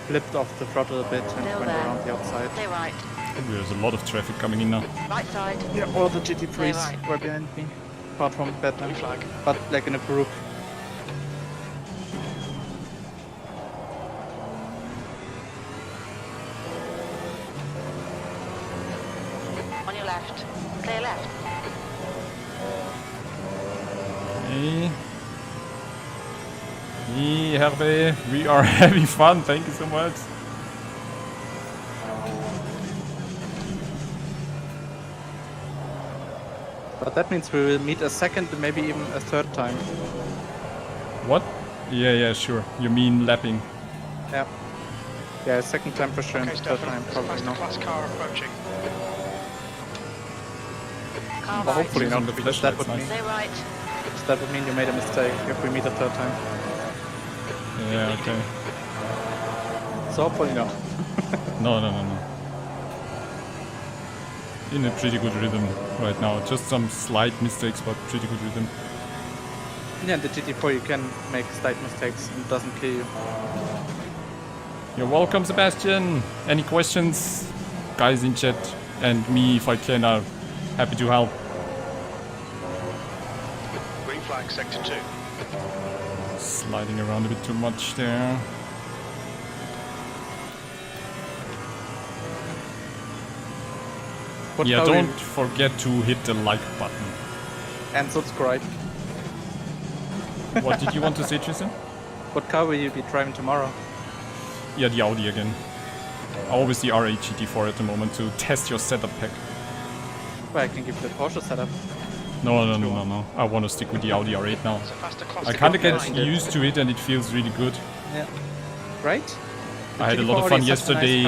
flipped off the throttle a bit and Still went there. around the outside. clear right. There's a lot of traffic coming in now. Right side, Yeah, all the GT3s right. were behind me, apart from Batman, Blue flag. but like in a group. on your left, clear left. Hey. Hey, Hervé, we are having fun. Thank you so much. But that means we will meet a second, maybe even a third time. What? Yeah, sure. You mean lapping? Yeah. Yeah, a second time for sure, and Okay, third Stefan, time there's a probably faster not. class car approaching. Car Well, right, hopefully not, Using the because that would flashlights, mean clear right. that would mean you made a mistake if we meet a third time. Yeah, okay. So hopefully not. No. In a pretty good rhythm right now. Just some slight mistakes, but pretty good rhythm. Yeah, in the GT4 you can make slight mistakes and it doesn't kill you. You're welcome, Sebastian. Any questions? Guys in chat and me, if I can, are happy to help. Green flag, sector 2. Sliding around a bit too much there. What Yeah, car will don't you- forget to hit the like button. and subscribe. What did you want to say, Tristan? What car will you be driving tomorrow? Yeah, the Audi again. Always the R8 GT4 at the moment to test your setup pack. Well, I can give you the Porsche setup. No. I want to stick with the Audi R8 now. There's a faster class I car kind of get behind it. used to it and it feels really good. Yeah. Right? I had a lot of fun yesterday.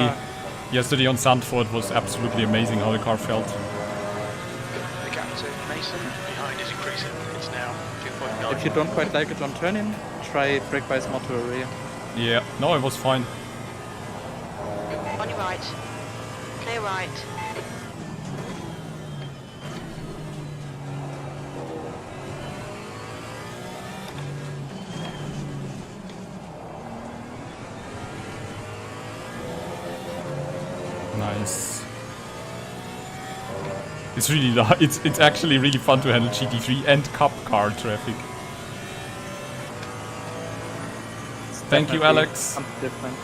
Yesterday on Zandvoort was absolutely amazing how the car felt. The gap to Mason behind is increasing. It's now 2.9. If you don't quite like it on turn-in, try brake bias more to a rear. Yeah, no, it was fine. On your right, clear right. Nice. It's really it's actually really fun to handle GT3 and Cup car traffic. Thank you, Alex. Something different.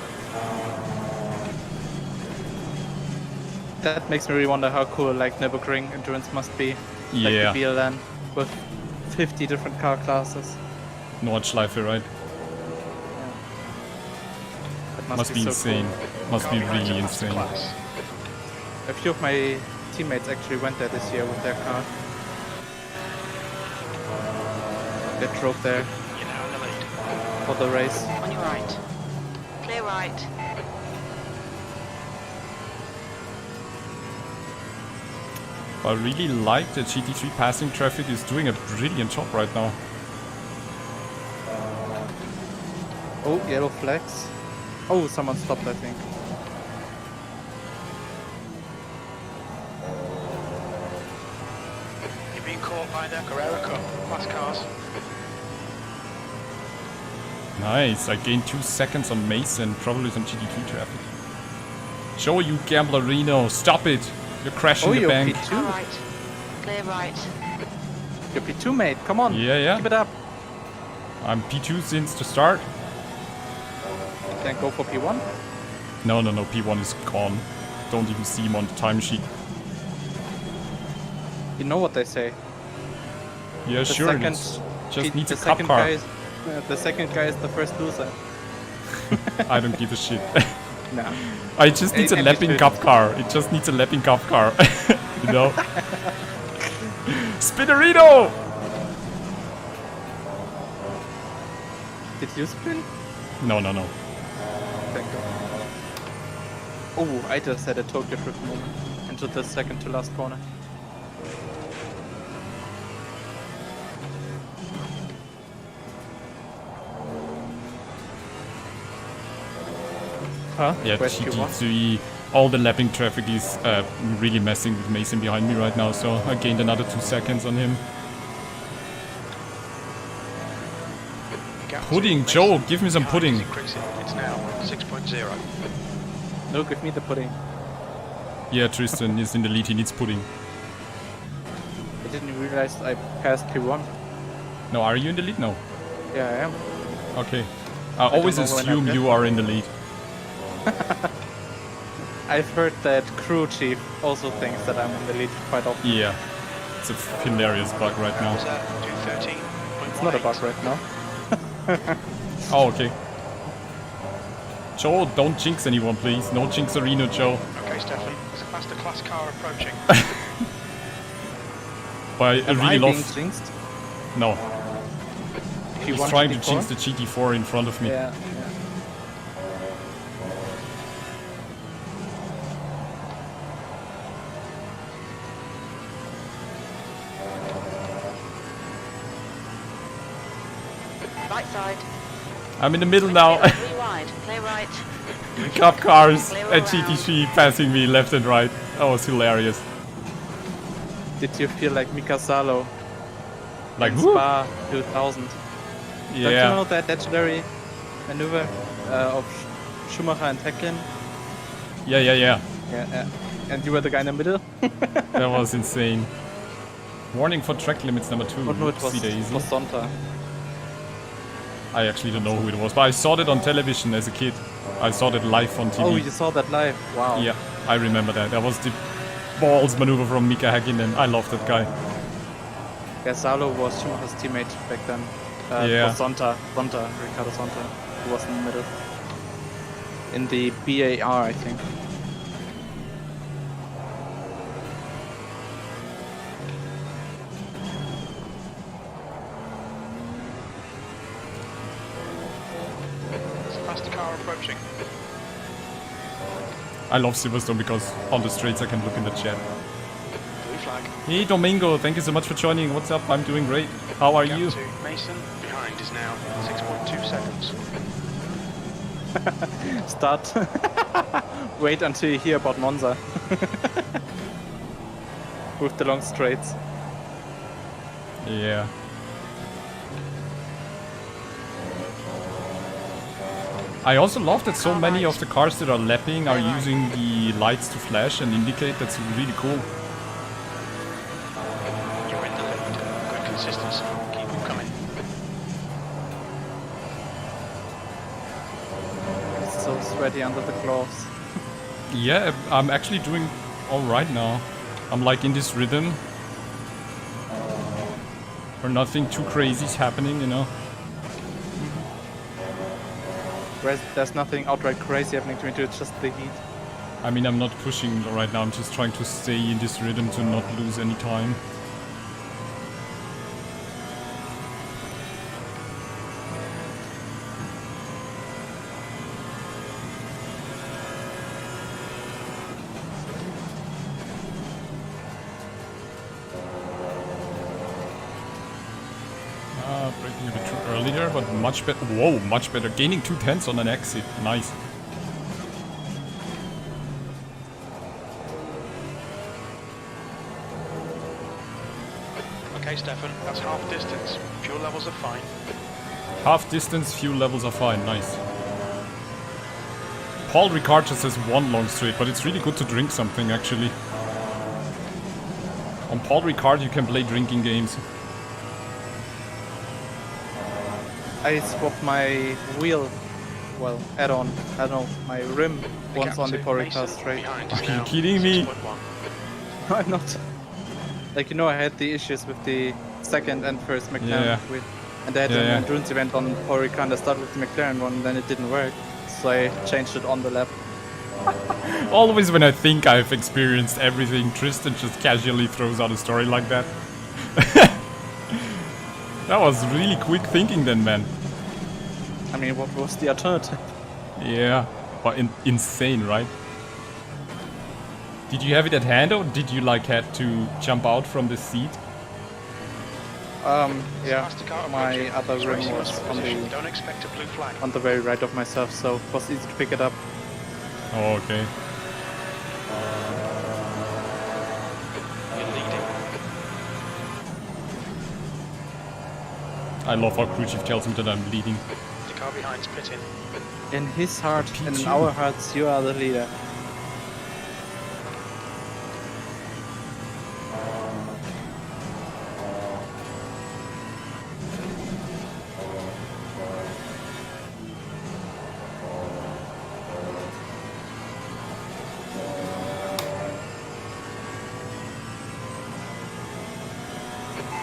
That makes me really wonder how cool like Nürburgring endurance must be. Like Yeah. the BLN with 50 different car classes. Nordschleife, right? That Must be so insane. Cool. Must be really insane. A few of my teammates actually went there this year with their car. They drove there You're now in the lead. for the race. On your right. Clear right. I really like that GT3 passing traffic is doing a brilliant job right now. Oh, yellow flags. Oh, someone stopped, I think. You're being caught by the Carrera Cup class cars. Nice, I gained 2 seconds on Mason, probably some GT3 traffic. Show you Gamblerino, stop it! You're crashing Oh, the you're bank. P2. All right. Clear right. You're P2, mate. Come on. Yeah. Keep it up. I'm P2 since the start. Then go for P1. No, P1 is gone. Don't even see him on the timesheet. You know what they say. Yeah, The sure, second- it's just the needs a cup second car. guy is, the second guy is the first loser. I don't give a shit. No. I just need a And lapping you cup car. It just needs a lapping cup car. You know? Spinnerino! Did you spin? No. Thank God. Oh, I just had a Tokyo Drift moment into the second to last corner. Huh? Yeah, Where's Q1? GT3, all the lapping traffic is really messing with Mason behind me right now, so I gained another 2 seconds on him. Gap to Pudding, Mason Joe, give me some behind pudding. is increasing. It's now 6.0. No, give me the pudding. Yeah, Tristan is in the lead, he needs pudding. I didn't realize I passed P1. No, are you in the lead? No. Yeah, I am. Okay. I always know when assume I'm you are in the lead. I've heard that crew chief also thinks that I'm in the lead quite often. Yeah. It's a hilarious bug right now. Was that 213? It's not a bug right now. Oh, okay. Joe, don't jinx anyone, please. No jinxerino, Joe. Okay, Stefan. There's a faster class car approaching. But I Am really I being love... jinxed? No. He's P1, trying to GT4? jinx the GT4 in front of me. Yeah. Right side. I'm in the middle now. Three wide. Clear right. Cup cars Clear and around. GT3 passing me left and right. That was hilarious. Did you feel like Mika Salo Like, in whoo! Spa 2000? Don't you Yeah. know that legendary maneuver of Schumacher and Häkkinen? Yeah. Yeah. And you were the guy in the middle? That was insane. Warning for track limits number 2. Oh no, it was, See the easy. Sonta. I actually don't know who it was, but I saw it on television as a kid. I saw that live on TV. Oh, you saw that live? Wow. Yeah, I remember that. That was the balls maneuver from Mika Häkkinen. I love that guy. Yeah, Salo was Schumacher's teammate back then. Yeah. For Ricardo Sonta, who was in the middle. In the BAR, I think. There's a faster car approaching. I love Silverstone because on the straights I can look in the chat. Blue flag. Hey Domingo, thank you so much for joining. What's up? I'm doing great. How are Gap you? to Mason behind is now 6.2 seconds. Start. Wait until you hear about Monza. With the long straights. Yeah. I also love that so many of the cars that are lapping are using the lights to flash and indicate. That's really cool. sweaty under the gloves. Yeah, I'm actually doing alright now. I'm like in this rhythm where nothing too crazy is happening, you know. There's nothing outright crazy happening to me, it's just the heat. I mean, I'm not pushing right now, I'm just trying to stay in this rhythm to not lose any time. Braking a bit too early there, but much better. Whoa, much better. Gaining 2/10 on an exit. Nice. Okay, Stefan, that's half distance. Fuel levels are fine. Half distance, fuel levels are fine. Nice. Paul Ricard just has one long straight, but it's really good to drink something actually. On Paul Ricard you can play drinking games. I swapped my wheel, well, add-on, I don't know, my rim once on the Porsche Classes straight. Are you kidding me? No, I'm not. Like, you know, I had the issues with the second and first McLaren with, and I had an endurance event on Porsche Classes, and I started with the McLaren one, and then it didn't work. So I changed it on the lap. Always when I think I've experienced everything, Tristan just casually throws out a story like that. That was really quick thinking then, man. I mean, what was the alternative? Yeah, but insane, right? Did you have it at hand or did you like had to jump out from the seat? Yeah, my other rim was on the very right of myself, so it was easy to pick it up. Oh, okay. You're leading. I love how crew chief tells me that I'm leading. The car behind's pitting. In his heart and in P2. our hearts, you are the leader.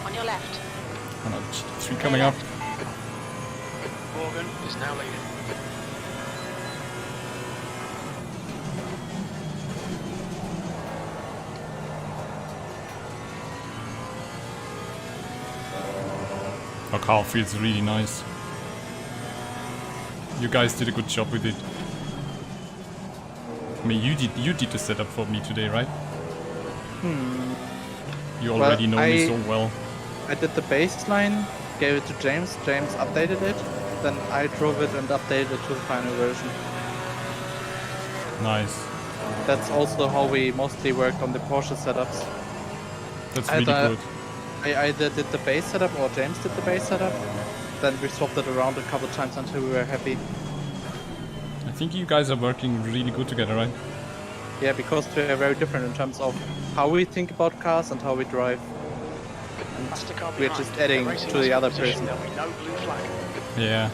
On your left. Oh, no, GT3 coming up. Morgan is now leading. The car feels really nice. You guys did a good job with it. I mean, you did the setup for me today, right? You already know me so well. I did the baseline, gave it to James, James updated it, then I drove it and updated it to the final version. Nice. That's also how we mostly worked on the Porsche setups. That's really good. I either did the base setup or James did the base setup, then we swapped it around a couple times until we were happy. I think you guys are working really good together, right? Yeah, because we are very different in terms of how we think about cars and how we drive. That's the car We're behind. just adding They're racing to the other position. person. There'll be no blue flag. Yeah.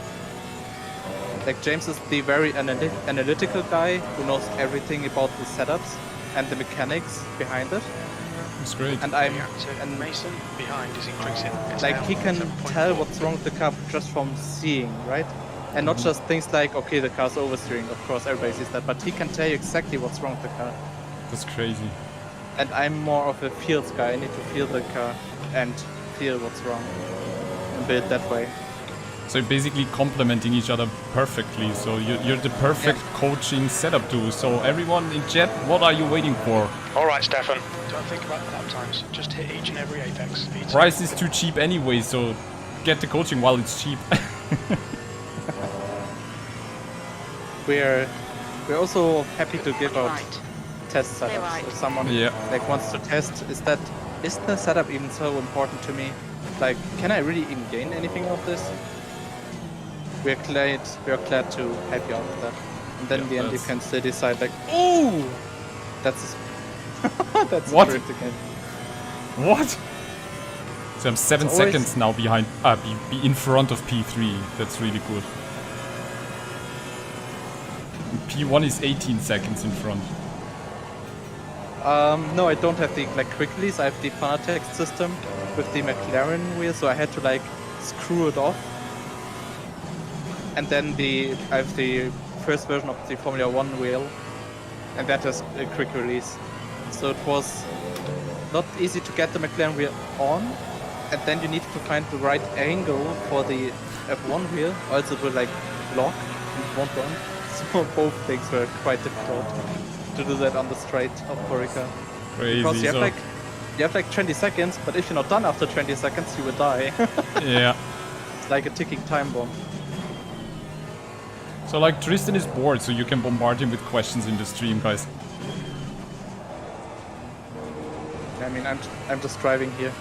Like James is the very analytical guy who knows everything about the setups and the mechanics behind it. It's great. And I'm And Mason behind is increasing. It's like now he can 7.4. tell what's wrong with the car just from seeing, right? And not just things like, okay, the car's oversteering, of course everybody sees that, but he can tell you exactly what's wrong with the car. That's crazy. And I'm more of a feels guy, I need to feel the car and feel what's wrong and build that way. So you're basically complementing each other perfectly. So you're the perfect coaching setup tool. So everyone in chat, what are you waiting for? All right, Stefan. Don't think about the lap times. Just hit each and every apex. Price is too cheap anyway, so get the coaching while it's cheap. We're also happy to give out Right. test Clear setups. right. If someone Yeah. like wants to test, is the setup even so important to me? Like, can I really even gain anything out of this? We're glad to help you out with that. And then in the end you that's- can still decide like, ooh, that's that's What? correct again. What? So I'm 7 It's always- seconds now behind, be in front of P3. That's really good. P1 is 18 seconds in front. No, I don't have the like quick release. I have the Fanatec system with the McLaren wheel, so I had to like screw it off. And then I have the first version of the Formula 1 wheel, and that has a quick release. So it was not easy to get the McLaren wheel on, and then you need to find the right angle for the F1 wheel, or else it will like lock and it won't run. So both things were quite difficult to do that on the straight of Corica. Crazy. Because you have like 20 seconds, but if you're not done after 20 seconds, you will die. Yeah. It's like a ticking time bomb. So like Tristan is bored, so you can bombard him with questions in the stream, guys. I mean, I'm just driving here.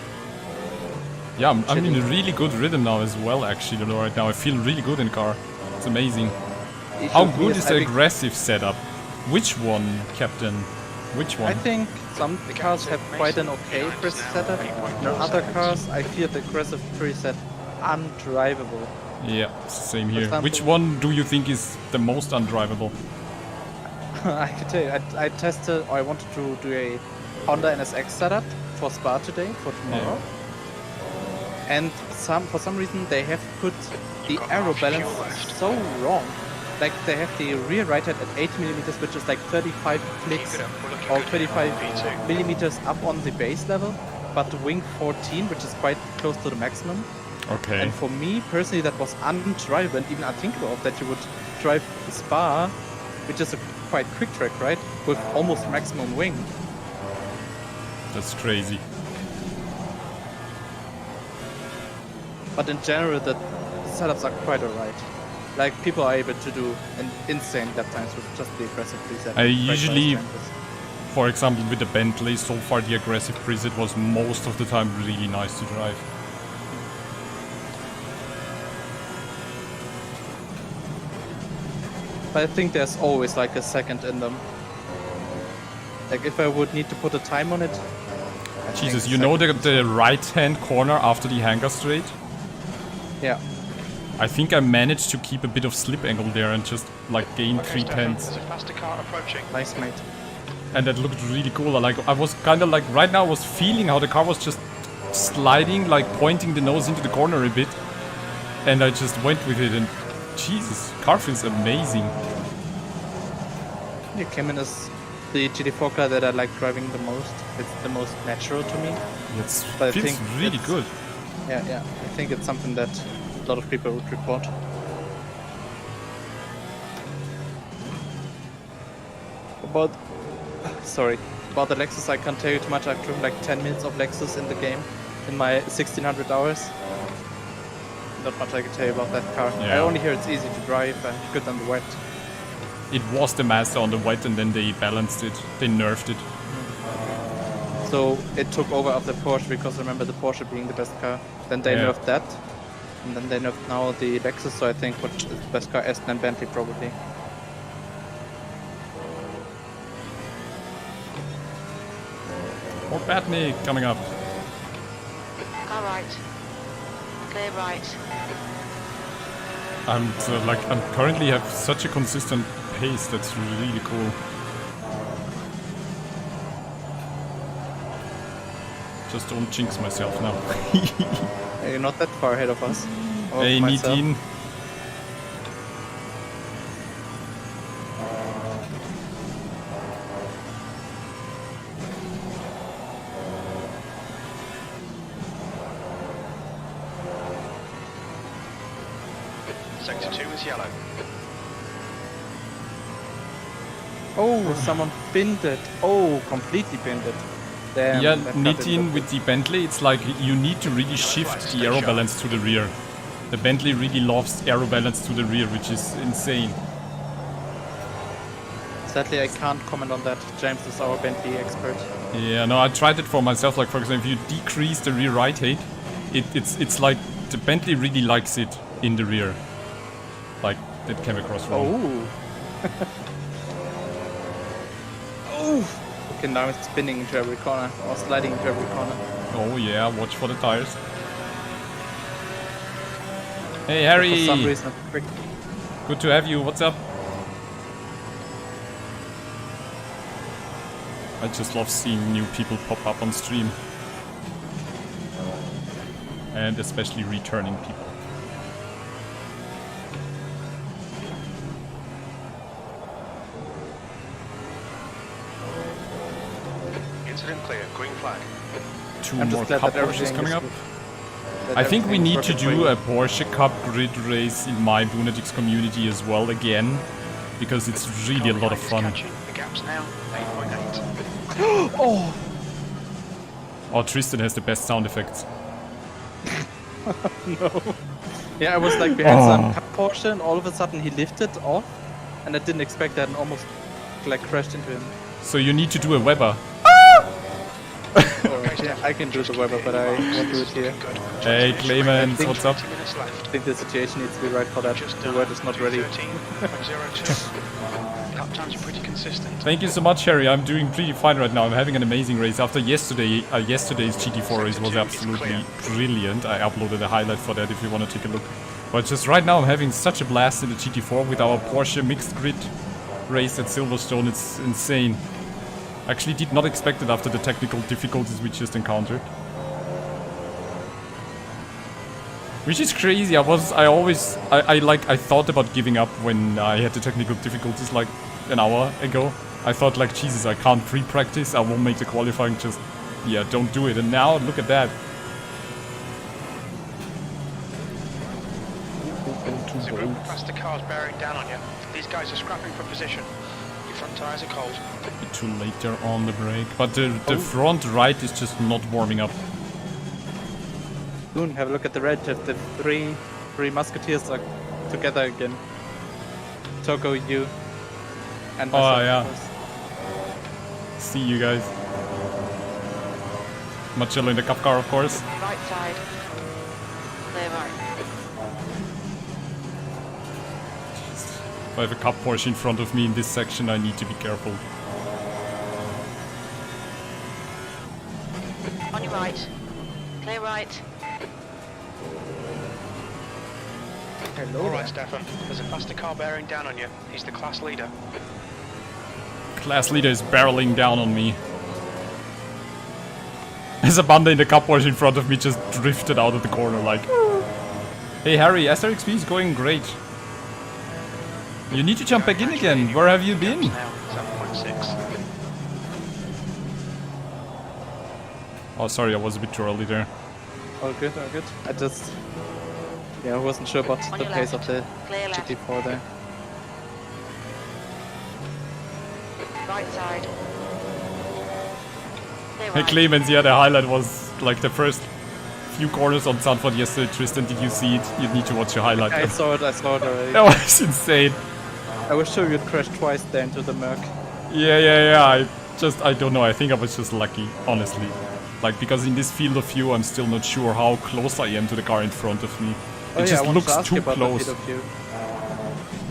Yeah, I'm in a really good rhythm now as well, actually, right now. I feel really good in car. It's amazing. How good is the aggressive setup? Which one, Captain? Which one? I think some cars have quite an okay press setup. In other cars, I feel the aggressive preset undrivable. Yeah, same here. Which one do you think is the most undrivable? I can tell you, I tested, or I wanted to do a Honda NSX setup for Spa today, for tomorrow. Yeah. And for some reason they have put the aero balance so wrong. Like they have the rear right head at 80mm, which is like 35 clicks or 25 millimeters up on the base level, but the wing 14, which is quite close to the maximum. Okay. And for me personally, that was undrivable and even unthinkable of that you would drive Spa, which is a quite quick track, right, with almost maximum wing. That's crazy. But in general, the setups are quite alright. Like, people are able to do an insane lap times with just the aggressive preset. I usually, for example, with the Bentley, so far the aggressive preset was most of the time really nice to drive. But I think there's always like a second in them. Like, if I would need to put a time on it... Jesus, you know the right-hand corner after the hangar straight? Yeah. I think I managed to keep a bit of slip angle there and just like gain 3/10. Nice, mate. And that looked really cool. I was kind of like, right now I was feeling how the car was just sliding, like pointing the nose into the corner a bit. And I just went with it and Jesus, car feels amazing. The Cayman is the GT4 car that I like driving the most. It's the most natural to me. It feels really good. Yeah. I think it's something that a lot of people would report. About the Lexus, I can't tell you too much. I've driven like 10 minutes of Lexus in the game in my 1600 hours. Not much I can tell you about that car. Yeah. I only hear it's easy to drive and good on the wet. It was the master on the wet and then they balanced it. They nerfed it. So it took over after Porsche, because remember the Porsche being the best car. Then they nerfed that. And then they nerfed now the Lexus, so I think which is the best car, Aston and Bentley probably. More Batney coming up. Car right. Clear right. I'm currently have such a consistent pace. That's really cool. Just don't jinx myself now. You're not that far ahead of us. Hey, Nitin. Sector 2 is yellow. Oh, someone pinned it. Oh, completely pinned it. Damn, yeah, Nitin with the Bentley, it's like you need to really shift the aero balance to the rear. The Bentley really loves aero balance to the rear, which is insane. Sadly, I can't comment on that. James is our Bentley expert. Yeah, no, I tried it for myself. Like, for example, if you decrease the rear right height, it's like the Bentley really likes it in the rear. Like, that came across wrong. Oh! Okay, now it's spinning into every corner, or sliding into every corner. Oh yeah, watch for the tires. Hey Harry! For some reason, quick. Good to have you, what's up? I just love seeing new people pop up on stream. And especially returning people. Incident clear, green flag. Two I'm more just glad cup that Porsches everything coming is up. that I think we everything is need to working do for a Porsche Cup grid race in my Boonatix community as well again, because it's really a lot of fun. The gap's now 8.8. Oh! Oh, Tristan has the best sound effects. No. Yeah, I was like behind some cup Porsche and all of a sudden he lifted off and I didn't expect that and almost like crashed into him. So you need to do a Weber. Yeah, I can do the Weber, but I won't do it here. Hey Clemens, think- what's up? 20 minutes left. I think the situation needs to be right for that. Just The word is not ready. 13.02. Lap times are pretty consistent. Thank you so much, Harry. I'm doing pretty fine right now. I'm having an amazing race. After yesterday's GT4 race was absolutely brilliant. I uploaded a highlight for that if you want to take a look. But just right now I'm having such a blast in the GT4 with our Porsche mixed grid race at Silverstone. It's insane. Actually did not expect it after the technical difficulties we just encountered. Which is crazy. I thought about giving up when I had the technical difficulties like an hour ago. I thought like, Jesus, I can't pre-practice, I won't make the qualifying, just, yeah, don't do it. And now, look at that. Super faster cars bearing down on you. These guys are scrapping for position. Your front tyres are cold. A bit too late there on the brake. But the front right is just not warming up. Soon, have a look at the red. Just the three musketeers are together again. Toko, you, and myself. Oh, yeah. of course. See you guys. Marcello in the cup car, of course. Right side. Clear right. If I have a cup Porsche in front of me in this section, I need to be careful. On your right. Clear right. Hello. Alright, Stefan. There's a faster car bearing down on you. He's the class leader. Class leader is barreling down on me. As a Banda in the cup Porsche in front of me just drifted out of the corner like... Hey Harry, SRXP is going great. You need to jump back in again. Where have you been? Now 7.6. Oh, sorry, I was a bit too early there. All good, all good. I just... Yeah, I wasn't sure about On the your pace left. of the Clear left. GT4 there. Right side. Clear Hey right. Clemens, yeah, the highlight was like the first few corners on Zandvoort yesterday. Tristan, did you see it? You need to watch your highlight. I saw it already. That was insane. I was sure you'd crash twice there into the murk. Yeah. I don't know. I think I was just lucky, honestly. Like, because in this field of view, I'm still not sure how close I am to the car in front of me. It just looks too close.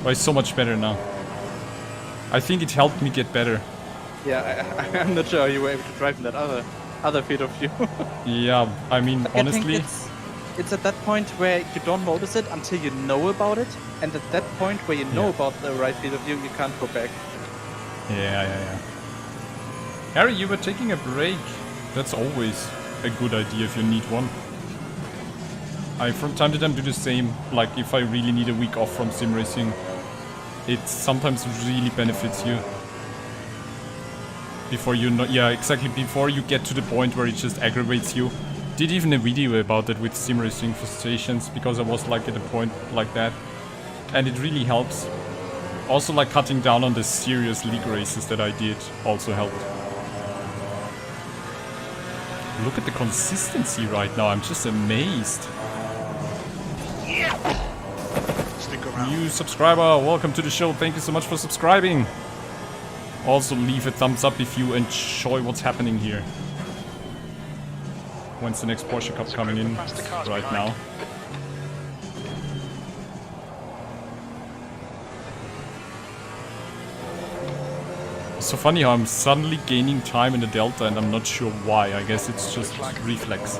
But it's so much better now. I think it helped me get better. Yeah, I'm not sure how you were able to drive in that other field of view. Yeah, I mean, I honestly... think it's at that point where you don't notice it until you know about it, and at that point where you know about the right field of view, you can't go back. Yeah. Harry, you were taking a break. That's always a good idea if you need one. I from time to time do the same, like if I really need a week off from sim racing. It sometimes really benefits you. Before you know, yeah, exactly, before you get to the point where it just aggravates you. Did even a video about that with sim racing for stations, because I was like at a point like that. And it really helps. Also like cutting down on the serious league races that I did also helped. Look at the consistency right now, I'm just amazed. Stick around. New subscriber, welcome to the show, thank you so much for subscribing. Also leave a thumbs up if you enjoy what's happening here. When's the next Porsche Cup coming in? Right now. It's so funny how I'm suddenly gaining time in the Delta and I'm not sure why. I guess it's just reflex.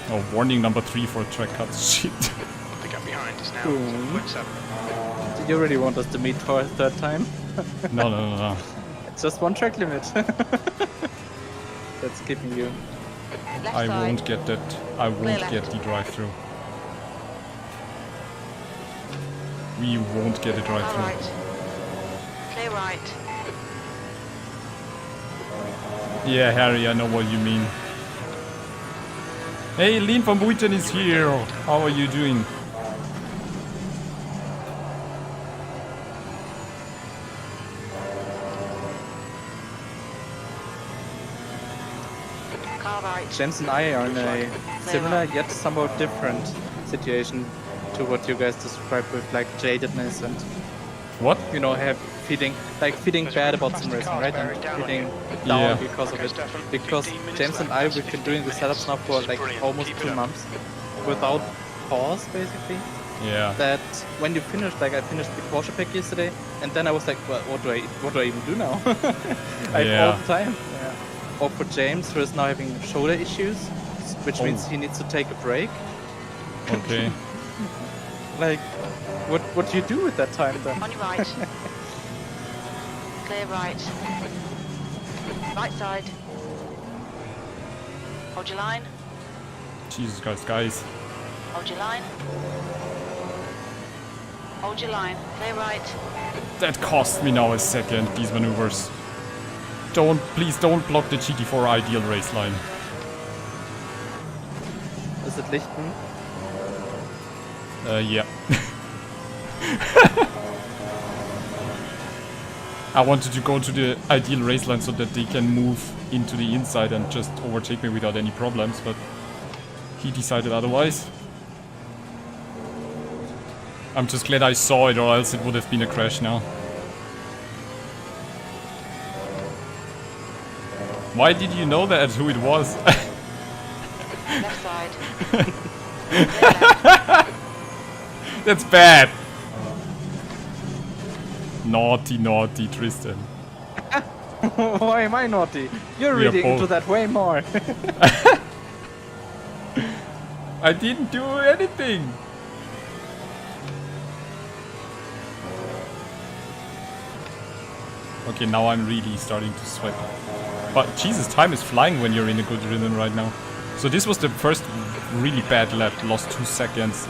Oh, warning number 3 for track cuts. Shit. The gap behind is now Boom. 7.7. Did you really want us to meet for a third time? No. just one track limit. That's keeping you. Left I side. won't get that. I won't left. get the drive-through. We won't get a Car drive-through. right. Clear right. Yeah, Harry, I know what you mean. Hey, Lean from Boonatix is here. How are you doing? Car right. James and I are in a similar yet somewhat different situation to what you guys described with like jadedness and What? you know feeling bad about Simracing, right? And feeling down Yeah. because of it. Because James and I we've been doing the setups now for like almost 2 months without pause basically. Yeah. That when you finish, like I finished the Porsche pack yesterday, and then I was like, well, what do I even do now? I have all the time. Yeah. Or for James, who is now having shoulder issues, which means he needs to take a break. Okay. Like, what do you do with that time then? On your right. Clear right. Right side. Hold your line. Jesus Christ, guys. Hold your line. Hold your line. Clear right. That cost me now a second, these maneuvers. Please don't block the GT4 ideal race line. Is it Lichten? Yeah. I wanted to go to the ideal race line so that they can move into the inside and just overtake me without any problems, but he decided otherwise. I'm just glad I saw it, or else it would have been a crash now. Why did you know that, who it was? Left side. That's bad. Naughty, naughty Tristan. Why am I naughty? You're We are reading into both. that way more. I didn't do anything. Okay, now I'm really starting to sweat. But Jesus, time is flying when you're in a good rhythm right now. So this was the first really bad lap, lost 2 seconds.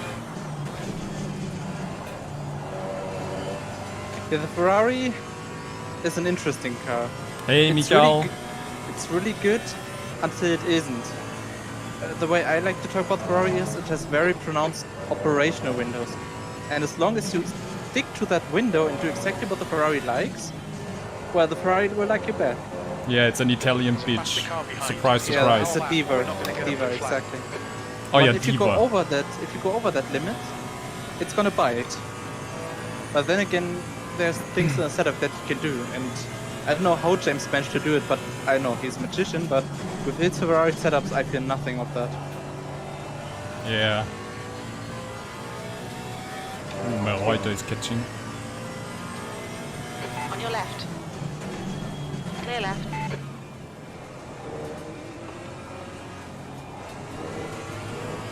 Yeah, the Ferrari is an interesting car. Hey, It's Mikael. it's really good until it isn't. The way I like to talk about Ferrari is it has very pronounced operational windows. And as long as you stick to that window and do exactly what the Ferrari likes, well, the Ferrari will like you back. Yeah, it's an Italian bitch. Surprise, Yeah, surprise. it's a diva. Diva, exactly. Oh But yeah, if you go diva. over that limit, it's gonna bite. But then again, there's things in the setup that you can do, and I don't know how James managed to do it, but I know he's a magician. But with his Ferrari setups, I feel nothing of that. Yeah. Ooh, Merita is catching. On your left. Clear left.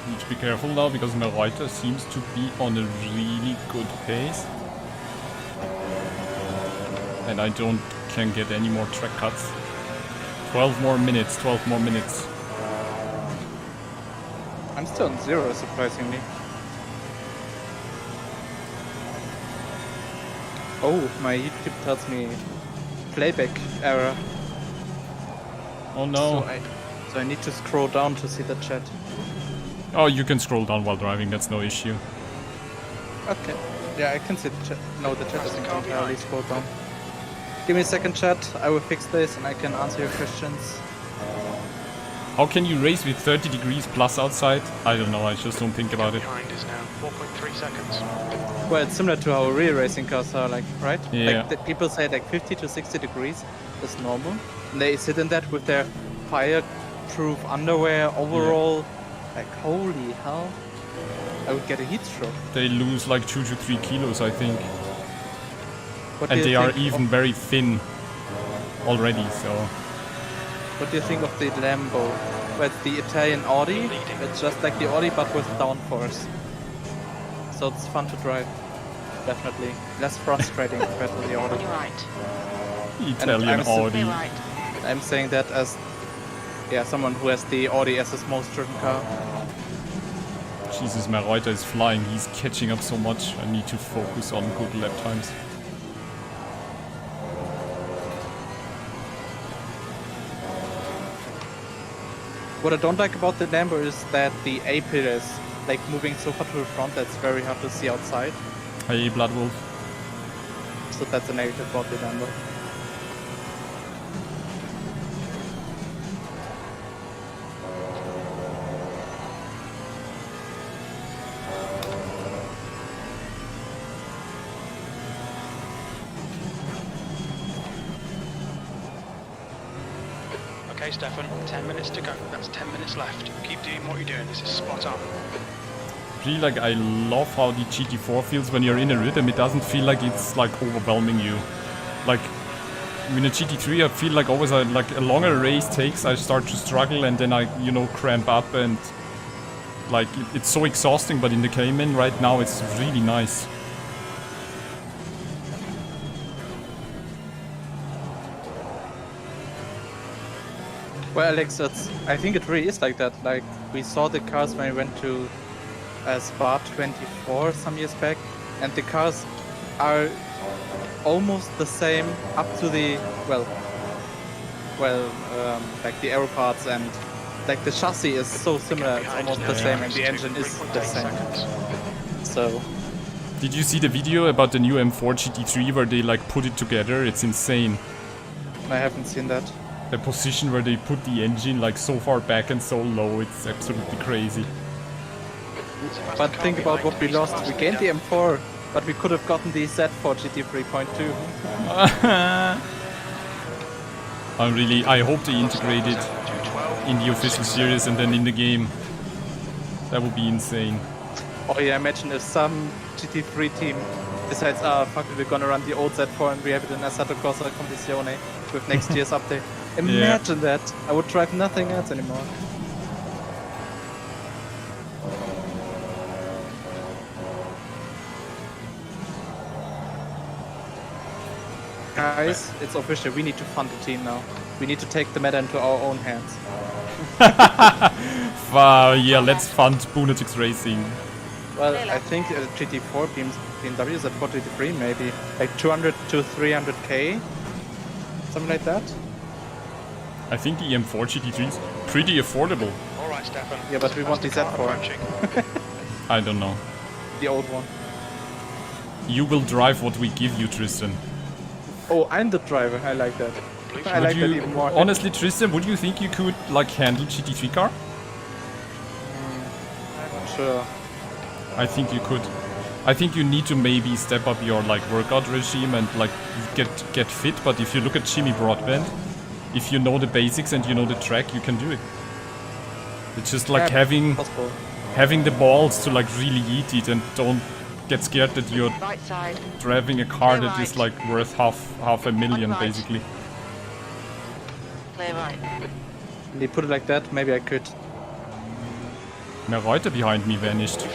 Need to be careful now because Merita seems to be on a really good pace. And I can get any more track cuts. 12 more minutes, 12 more minutes. I'm still on 0, surprisingly. Oh, my YouTube tells me playback error. Oh no. So I need to scroll down to see the chat. Oh, you can scroll down while driving, that's no issue. Okay. Yeah, I can see the chat. No, the chat doesn't entirely scroll down. Give me a second, chat. I will fix this and I can answer your questions. How can you race with 30 degrees plus outside? I don't know, I just don't think about it. Behind is now 4.3 seconds. Well, it's similar to how real racing cars are, like, right? Yeah. Like, people say like 50 to 60 degrees is normal. And they sit in that with their fireproof underwear, overall. Like, holy hell. I would get a heat stroke. They lose like 2 to 3 kilos, I think. What do And you they are think even very thin already, so... What do you think of the Lambo? Well, it's the Italian Audi. It's just like the Audi, but with downforce. So it's fun to drive. Definitely. Less frustrating compared to the On Audi. your right. Italian I'm Audi. Clear right. I'm saying that as someone who has the Audi as his most driven car. Jesus, my Reuter is flying. He's catching up so much. I need to focus on good lap times. What I don't like about the Lambo is that the A pillar is like moving so far to the front that's very hard to see outside. Hey, Bloodwolf. So that's a negative about the Lambo. Okay, Stefan, 10 minutes to go. That's 10 minutes left. Keep doing what you're doing. This is spot on. Really, like, I love how the GT4 feels when you're in a rhythm. It doesn't feel like it's like overwhelming you. Like, in a GT3, I feel like always like a longer race takes, I start to struggle and then I, you know, cramp up and like it's so exhausting. But in the Cayman right now, it's really nice. Well, Alex, I think it really is like that. Like, we saw the cars when we went to Spa 24 some years back, and the cars are almost the same up to the, like the aero parts, and like the chassis is so similar, it's almost the same, and the engine is the same. So... Did you see the video about the new M4 GT3 where they like put it together? It's insane. I haven't seen that. The position where they put the engine like so far back and so low, it's absolutely crazy. But think about what we lost. We gained the M4, but we could have gotten the Z4 GT3.2. I hope they integrate it in the official series and then in the game. That would be insane. Oh yeah, imagine if some GT3 team decides, fuck it, we're gonna run the old Z4 and we have it in Assetto Corsa Competizione with next year's update. Imagine that! I would drive nothing else anymore. Guys, it's official, we need to fund the team now. We need to take the meta into our own hands. Yeah, let's fund Boonatix Racing. Well, I think GT4 BMW is at 423 maybe. Like 200 to 300k? Something like that? I think the M4 GT3 is pretty affordable. Alright, Stefan. Yeah, but we want the Z4. I don't know. The old one. You will drive what we give you, Tristan. Oh, I'm the driver. I like that. I like that even more. Honestly, Tristan, would you think you could like handle GT3 car? I'm not sure. I think you could. I think you need to maybe step up your like workout regime and like get fit. But if you look at Jimmy Broadbent, if you know the basics and you know the track, you can do it. It's just like having the balls to like really eat it and don't get scared that you're Right side. driving a car Clear that is right. like worth half a million right. basically. Clear right. When you put it like that, maybe I could. My Reuter behind me vanished.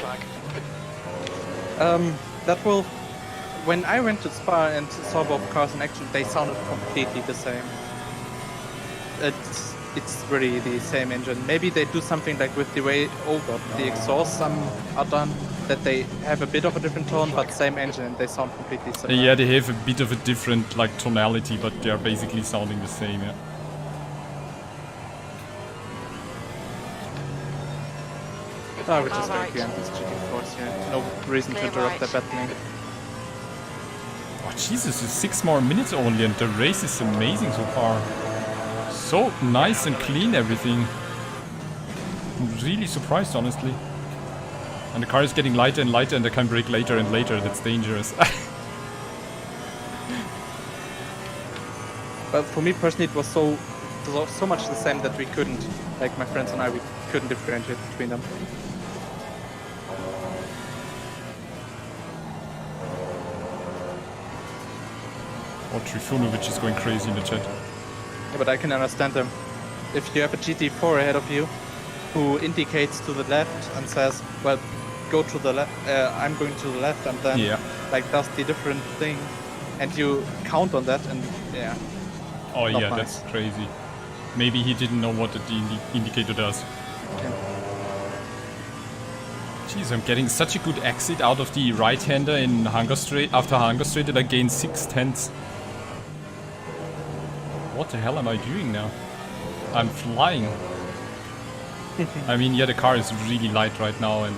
That will... When I went to Spa and saw both cars in action, they sounded completely the same. It's really the same engine. Maybe they do something like with the way the exhausts some are done, that they have a bit of a different tone, but same engine and they sound completely similar. Yeah, they have a bit of a different like tonality, but they are basically sounding the same, yeah. Oh, we're just going behind these GT4s here. No reason to interrupt their battling. Oh Jesus, it's 6 more minutes only and the race is amazing so far. So nice and clean everything. I'm really surprised, honestly. And the car is getting lighter and lighter and I can brake later and later. That's dangerous. But for me personally, it was so much the same that we couldn't, like my friends and I, we couldn't differentiate between them. Oh, Trifunovic is going crazy in the chat. Yeah, but I can understand them. If you have a GT4 ahead of you, who indicates to the left and says, well, go to the left, I'm going to the left, and then like does the different thing, and you count on that, and yeah. Oh Not yeah, nice. that's crazy. Maybe he didn't know what the indicator does. Yeah. Jeez, I'm getting such a good exit out of the right-hander in Hunger Straight after Hunger Straight that I gained 6/10. What the hell am I doing now? I'm flying. I mean, yeah, the car is really light right now, and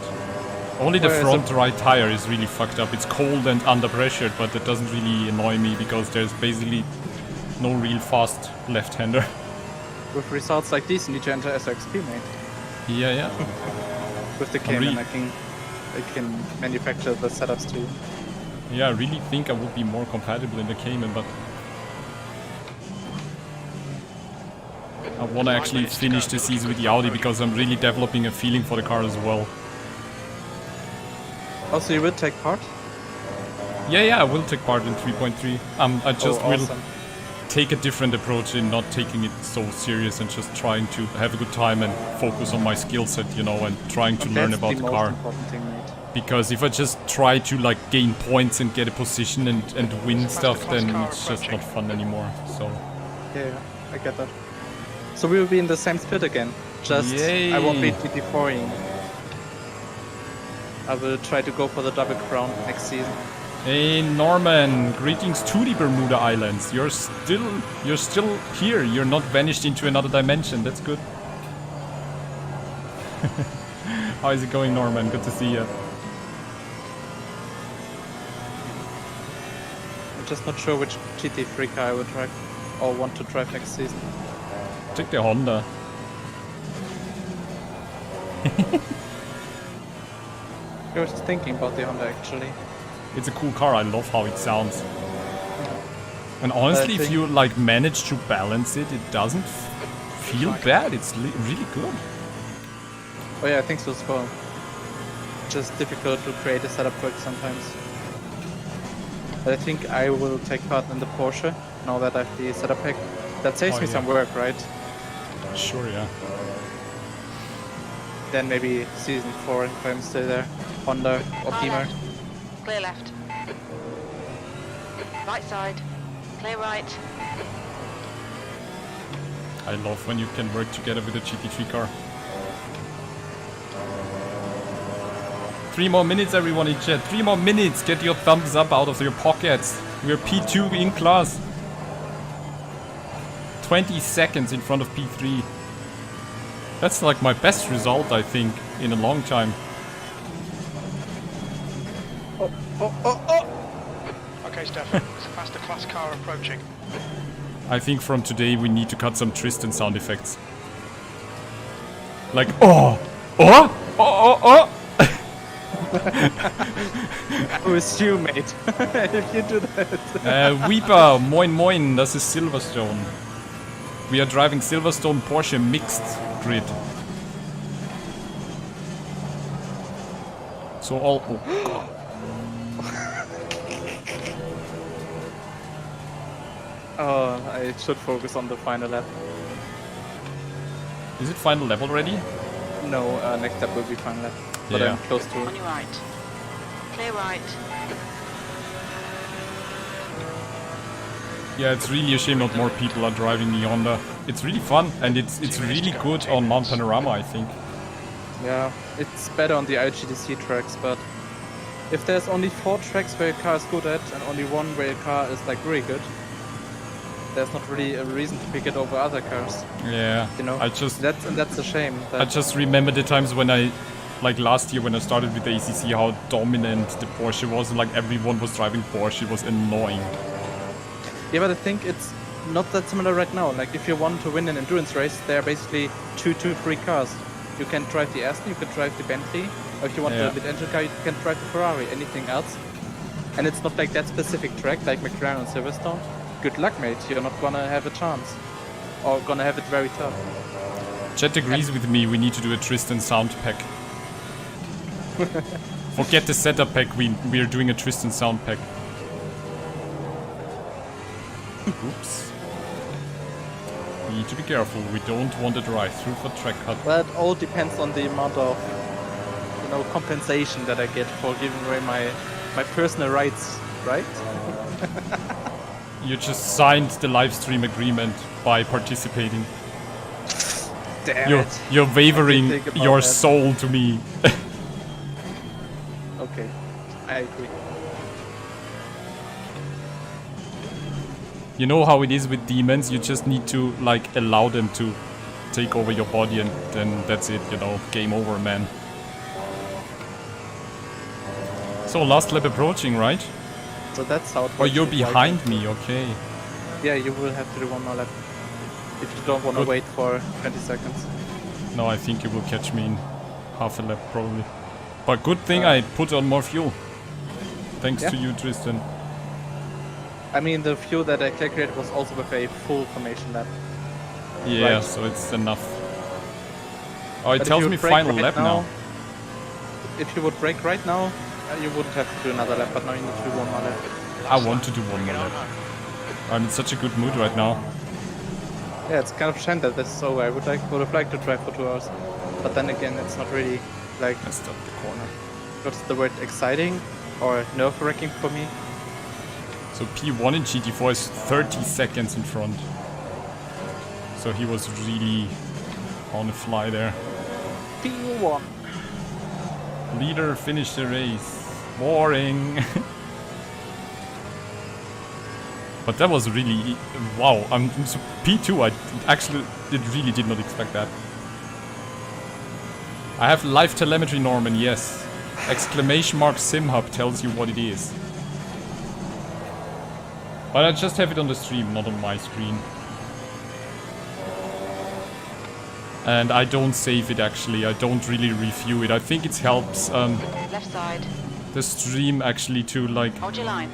only the Where is front right tire is really fucked up. It's cold and under pressure, but that doesn't really annoy me because there's basically no real fast left-hander. With results like these, you need to enter SRXP, mate. Yeah, yeah. With the Cayman, I can manufacture the setups too. Yeah, I really think I would be more compatible in the Cayman, but I want to actually finish the season with the Audi because I'm really developing a feeling for the car as well. Also, you will take part? Yeah, I will take part in 3.3. I just will awesome. take a different approach in not taking it so serious and just trying to have a good time and focus on my skill set, you know, and trying to learn about the car. Important thing, mate. Because if I just try to like gain points and get a position and win stuff, then it's just not fun anymore. So Yeah, I get that. So we will be in the same split again. Just Yay. I won't be GT4ing. I will try to go for the double crown next season. hey Norman, greetings to the Bermuda Islands. You're still here. You're not vanished into another dimension. That's good. How is it going, Norman? Good to see you. I'm just not sure which GT3 car I will drive or want to drive next season. Check the Honda. I was just thinking about the Honda actually. It's a cool car. I love how it sounds. And honestly, if you like manage to balance it, it doesn't feel bad. It's really good. Oh yeah, I think so as well. Just difficult to create a setup for it sometimes. But I think I will take part in the Porsche now that I have the setup pack. That saves me some work, right? Sure, yeah. Then maybe season 4 if I'm still there. Honda or Car Beamer. left. Clear left. Right side. Clear right. I love when you can work together with a GT3 car. 3 more minutes, everyone in chat. 3 more minutes. Get your thumbs up out of your pockets. We're P2 in class. 20 seconds in front of P3. That's like my best result, I think, in a long time. Okay, Stefan, it's a faster class car approaching. I think from today we need to cut some Tristan sound effects. Like, oh! Oh! Oh! Oh! Who is you, mate? If you do that. Weeper, moin moin, das ist Silverstone. We are driving Silverstone Porsche mixed grid. So all... Oh, God. Oh, I should focus on the final lap. Is it final lap already? No, next lap will be final lap. But Yeah. I'm close to On it. your right. Clear right. Yeah, it's really a shame not more people are driving the Honda. It's really fun and it's really good on Mount Panorama, I think. Yeah, it's better on the IGDC tracks, but if there's only 4 tracks where your car is good at and only one where your car is like really good, there's not really a reason to pick it over other cars. Yeah, You know, that's a shame. I just remember the times when like last year when I started with the ACC, how dominant the Porsche was. Like everyone was driving Porsche, it was annoying. Yeah, but I think it's not that similar right now. Like if you want to win an endurance race, there are basically two free cars. You can drive the Aston, you can drive the Bentley, or if you want a mid-engine car, you can drive the Ferrari. Anything else? And it's not like that specific track, like McLaren and Silverstone. Good luck, mate. You're not gonna have a chance, or gonna have it very tough. Chet agrees with me, we need to do a Tristan sound pack. Forget the setup pack, we are doing a Tristan sound pack. Oops. We need to be careful, we don't want to drive through for track cut. Well, it all depends on the amount of, compensation that I get for giving away my personal rights right? You just signed the live stream agreement by participating. Damn it. You're wavering think about your that. soul to me. Okay, I agree. You know how it is with demons, you just need to like allow them to take over your body and then that's it, you know, game over, man. So last lap approaching, right? So that's how it Oh, works you're with behind White. me, okay. Yeah, you will have to do one more lap. If you don't want to Good. wait for 20 seconds. No, I think you will catch me in half a lap probably. But good thing I put on more fuel. Thanks to you, Tristan. I mean, the fuel that I calculated was also with a full formation lap. Yeah, Right. so it's enough. Oh, it But if tells you me brake final right lap now. If you would brake right now, you wouldn't have to do another lap, but now you need to do one more lap. I want to do one more lap. I'm in such a good mood right now. Yeah, it's kind of a shame that this is over. I would have liked to drive for 2 hours. But then again, it's not really like, I stopped the corner. what's the word, exciting or nerve-wracking for me. So P1 in GT4 is 30 seconds in front. So he was really on the fly there. P1. Leader finished the race. Boring. But that was really... Wow, I'm so P2, I really did not expect that. I have live telemetry, Norman, yes. Exclamation mark SimHub tells you what it is. But I just have it on the stream, not on my screen. And I don't save it actually, I don't really review it. I think it helps Left side. the stream actually to like... Hold your line.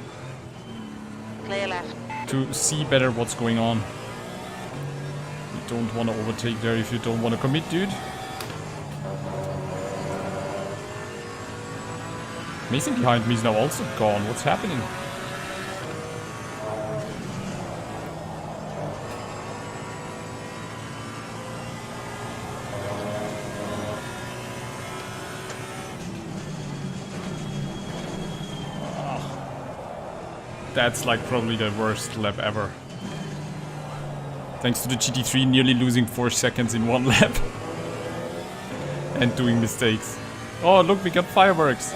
Clear left. to see better what's going on. You don't want to overtake there if you don't want to commit, dude. Mason behind me is now also gone. What's happening? That's like probably the worst lap ever. Thanks to the GT3 nearly losing 4 seconds in one lap. And doing mistakes. Oh look, we got fireworks.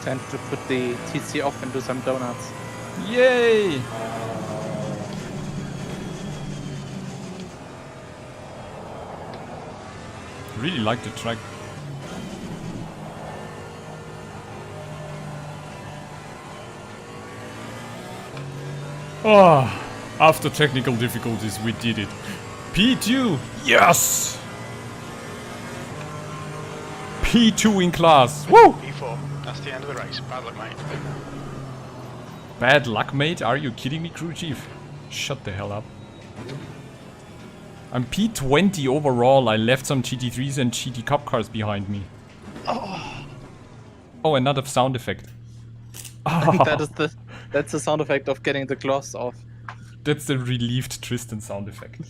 Time to put the TC off and do some donuts. Yay! Really like the track. Oh, after technical difficulties, we did it. P2, yes! P2 in class, woo! P4, that's the end of the race. Bad luck, mate. Bad luck, mate? Are you kidding me, crew chief? Shut the hell up. I'm P20 overall. I left some GT3s and GT Cup cars behind me. Oh, another sound effect. That's the sound effect of getting the gloss off. That's the relieved Tristan sound effect.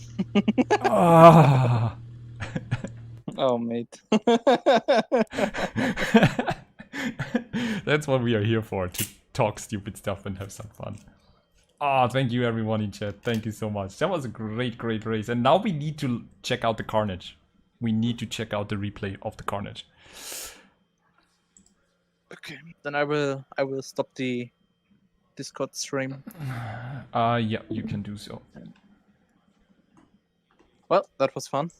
Ah. Oh, mate. That's what we are here for, to talk stupid stuff and have some fun. Ah, thank you everyone in chat. Thank you so much. That was a great race. And now we need to check out the carnage. We need to check out the replay of the carnage. Okay, then I will stop the Discord stream. Yeah, you can do so. Well, that was fun.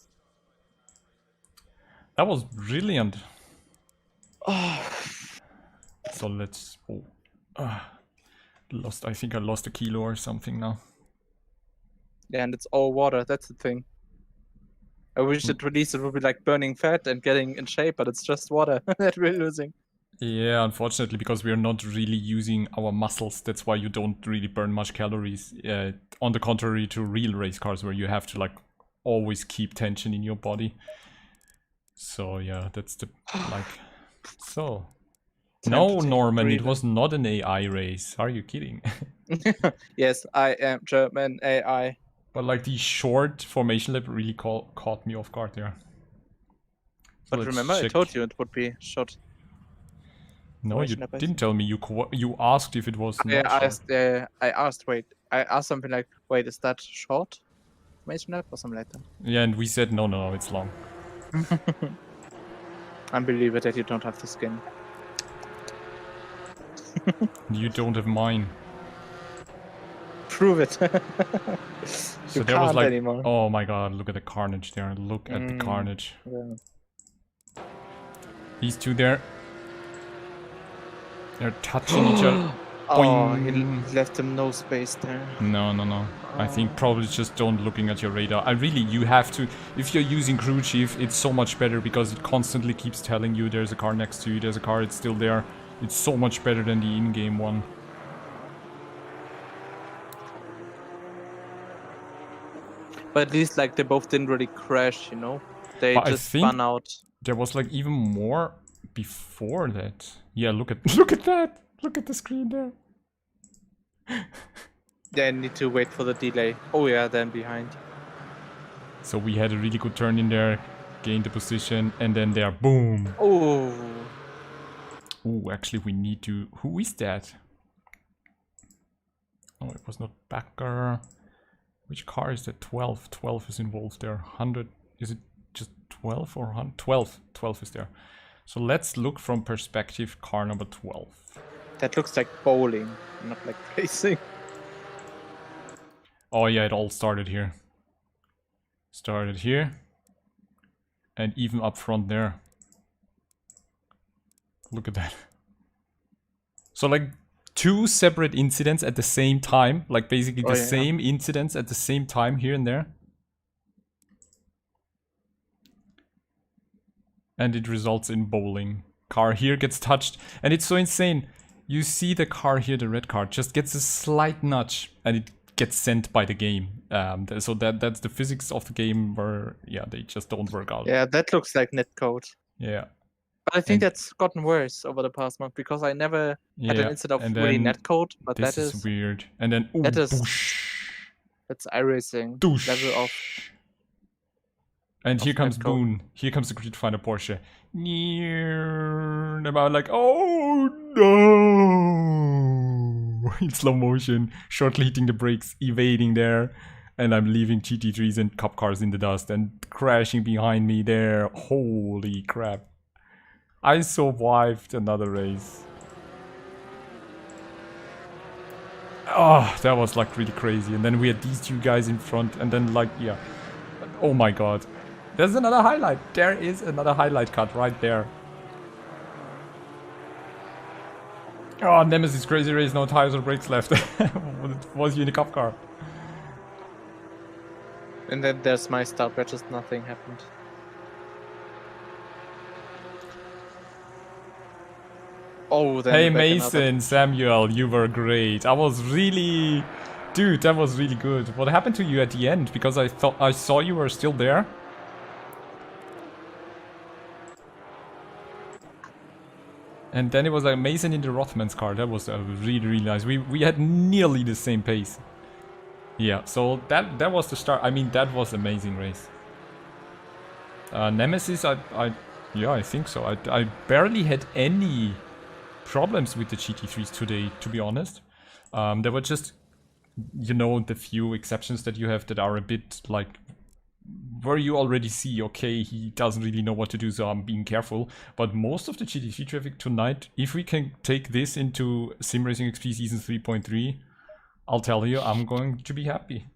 That was brilliant. So let's... I think I lost a kilo or something now. Yeah, and it's all water, that's the thing. I wish at release it would be like burning fat and getting in shape, but it's just water that we're losing. Yeah, unfortunately, because we are not really using our muscles. That's why you don't really burn much calories. On the contrary to real race cars, where you have to like always keep tension in your body. So yeah, that's the like. So no, Norman, it was not an AI race. Are you kidding? Yes, I am German AI. But like the short formation lap really caught me off guard there. But Let's remember, I check. told you it would be short. No, you didn't tell me. You asked if it was Yeah, not short. I asked. Wait, I asked something like, "Wait, is that short?" Formation lap or something like that. Yeah, and we said no, it's long. Unbelievable that you don't have the skin. You don't have mine. Prove it. So You there was can't like, anymore. oh my god, look at the carnage there. Look at the carnage. Yeah. These two there. They're touching each other. Oh, he Boing. left him no space there. No. I think probably just don't looking at your radar. You have to, if you're using crew chief, it's so much better because it constantly keeps telling you there's a car next to you, there's a car, it's still there. It's so much better than the in-game one. But at least like they both didn't really crash, you know? They But just spun out. There was like even more before that. Yeah, look at that. Look at the screen there. Yeah, I need to wait for the delay. Oh yeah, then behind. So we had a really good turn in there, gained the position, and then there, boom. Oh. Oh, actually we need to... Who is that? Oh, it was not Backer. Which car is that? 12. 12 is involved there. 100. Is it just 12 or 100? 12. 12 is there. So let's look from perspective car number 12. That looks like bowling, not like racing. Oh yeah, it all started here. Started here. And even up front there. Look at that. So like 2 separate incidents at the same time. Like basically the same incidents at the same time here and there. And it results in bowling. Car here gets touched. And it's so insane. You see the car here, the red car, just gets a slight nudge. And it gets sent by the game. So that's the physics of the game where, yeah, they just don't work out. Yeah, that looks like netcode. Yeah. But I think that's gotten worse over the past month because I never had an incident of really netcode. But this that is weird. And then, ooh, that is boosh. that's iRacing Doosh. level of. And here comes netcode. Boon. Here comes the Grid Finder Porsche. And I'm like, oh no! In slow motion, shortly hitting the brakes, evading there. And I'm leaving GT3s and cup cars in the dust and crashing behind me there. Holy crap. I survived another race. Oh, that was like really crazy. And then we had these two guys in front and then like, yeah. Oh my god. There's another highlight. There is another highlight cut right there. Oh, Nemesis crazy race, no tires or brakes left. Was you in a cup car? And then there's my start where just nothing happened. Oh, then Hey back Mason, Samuel, you were great. I was really... Dude, that was really good. What happened to you at the end? Because I thought I saw you were still there. And then it was like Mason in the Rothman's car. That was really, really nice. We had nearly the same pace. Yeah, so that was the start. I mean, that was an amazing race. Nemesis, yeah, I think so. I barely had any problems with the GT3s today, to be honest. There were just, you know, the few exceptions that you have that are a bit like where you already see, okay, he doesn't really know what to do, so I'm being careful. But most of the GT3 traffic tonight, if we can take this into SimRacingXP Season 3.3, I'll tell you, I'm going to be happy.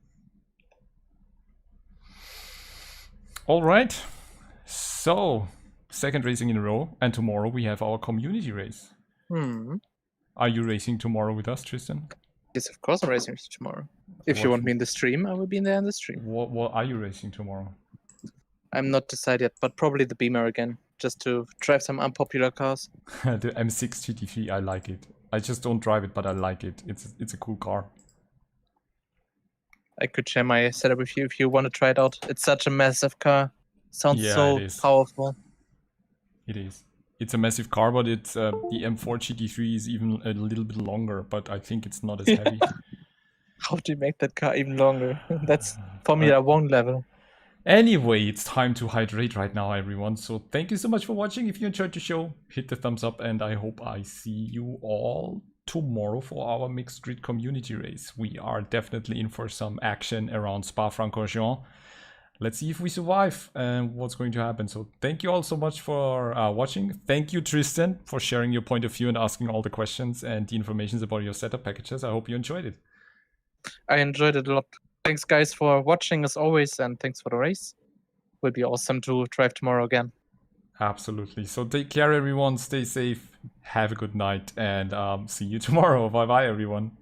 Alright, so, second racing in a row, and tomorrow we have our community race. Are you racing tomorrow with us, Tristan? Yes, of course I'm racing tomorrow. If you want me in the stream, I will be in there in the stream. What are you racing tomorrow? I'm not decided yet, but probably the Beamer again, just to drive some unpopular cars. The M6 GT3, I like it. I just don't drive it, but I like it. It's a cool car. I could share my setup with you if you want to try it out. It's such a massive car. Sounds so powerful. It is. It's a massive car, but it's the M4 GT3 is even a little bit longer, but I think it's not as heavy. How do you make that car even longer? That's Formula 1 level. Anyway, it's time to hydrate right now, everyone. So thank you so much for watching. If you enjoyed the show, hit the thumbs up, and I hope I see you all tomorrow for our mixed grid community race. We are definitely in for some action around Spa-Francorchamps. Let's see if we survive and what's going to happen. So thank you all so much for watching. Thank you, Tristan, for sharing your point of view and asking all the questions and the information about your setup packages. I hope you enjoyed it. I enjoyed it a lot. Thanks, guys, for watching as always, and thanks for the race. Will be awesome to drive tomorrow again. Absolutely. So take care, everyone. Stay safe. Have a good night, and see you tomorrow. Bye-bye, everyone.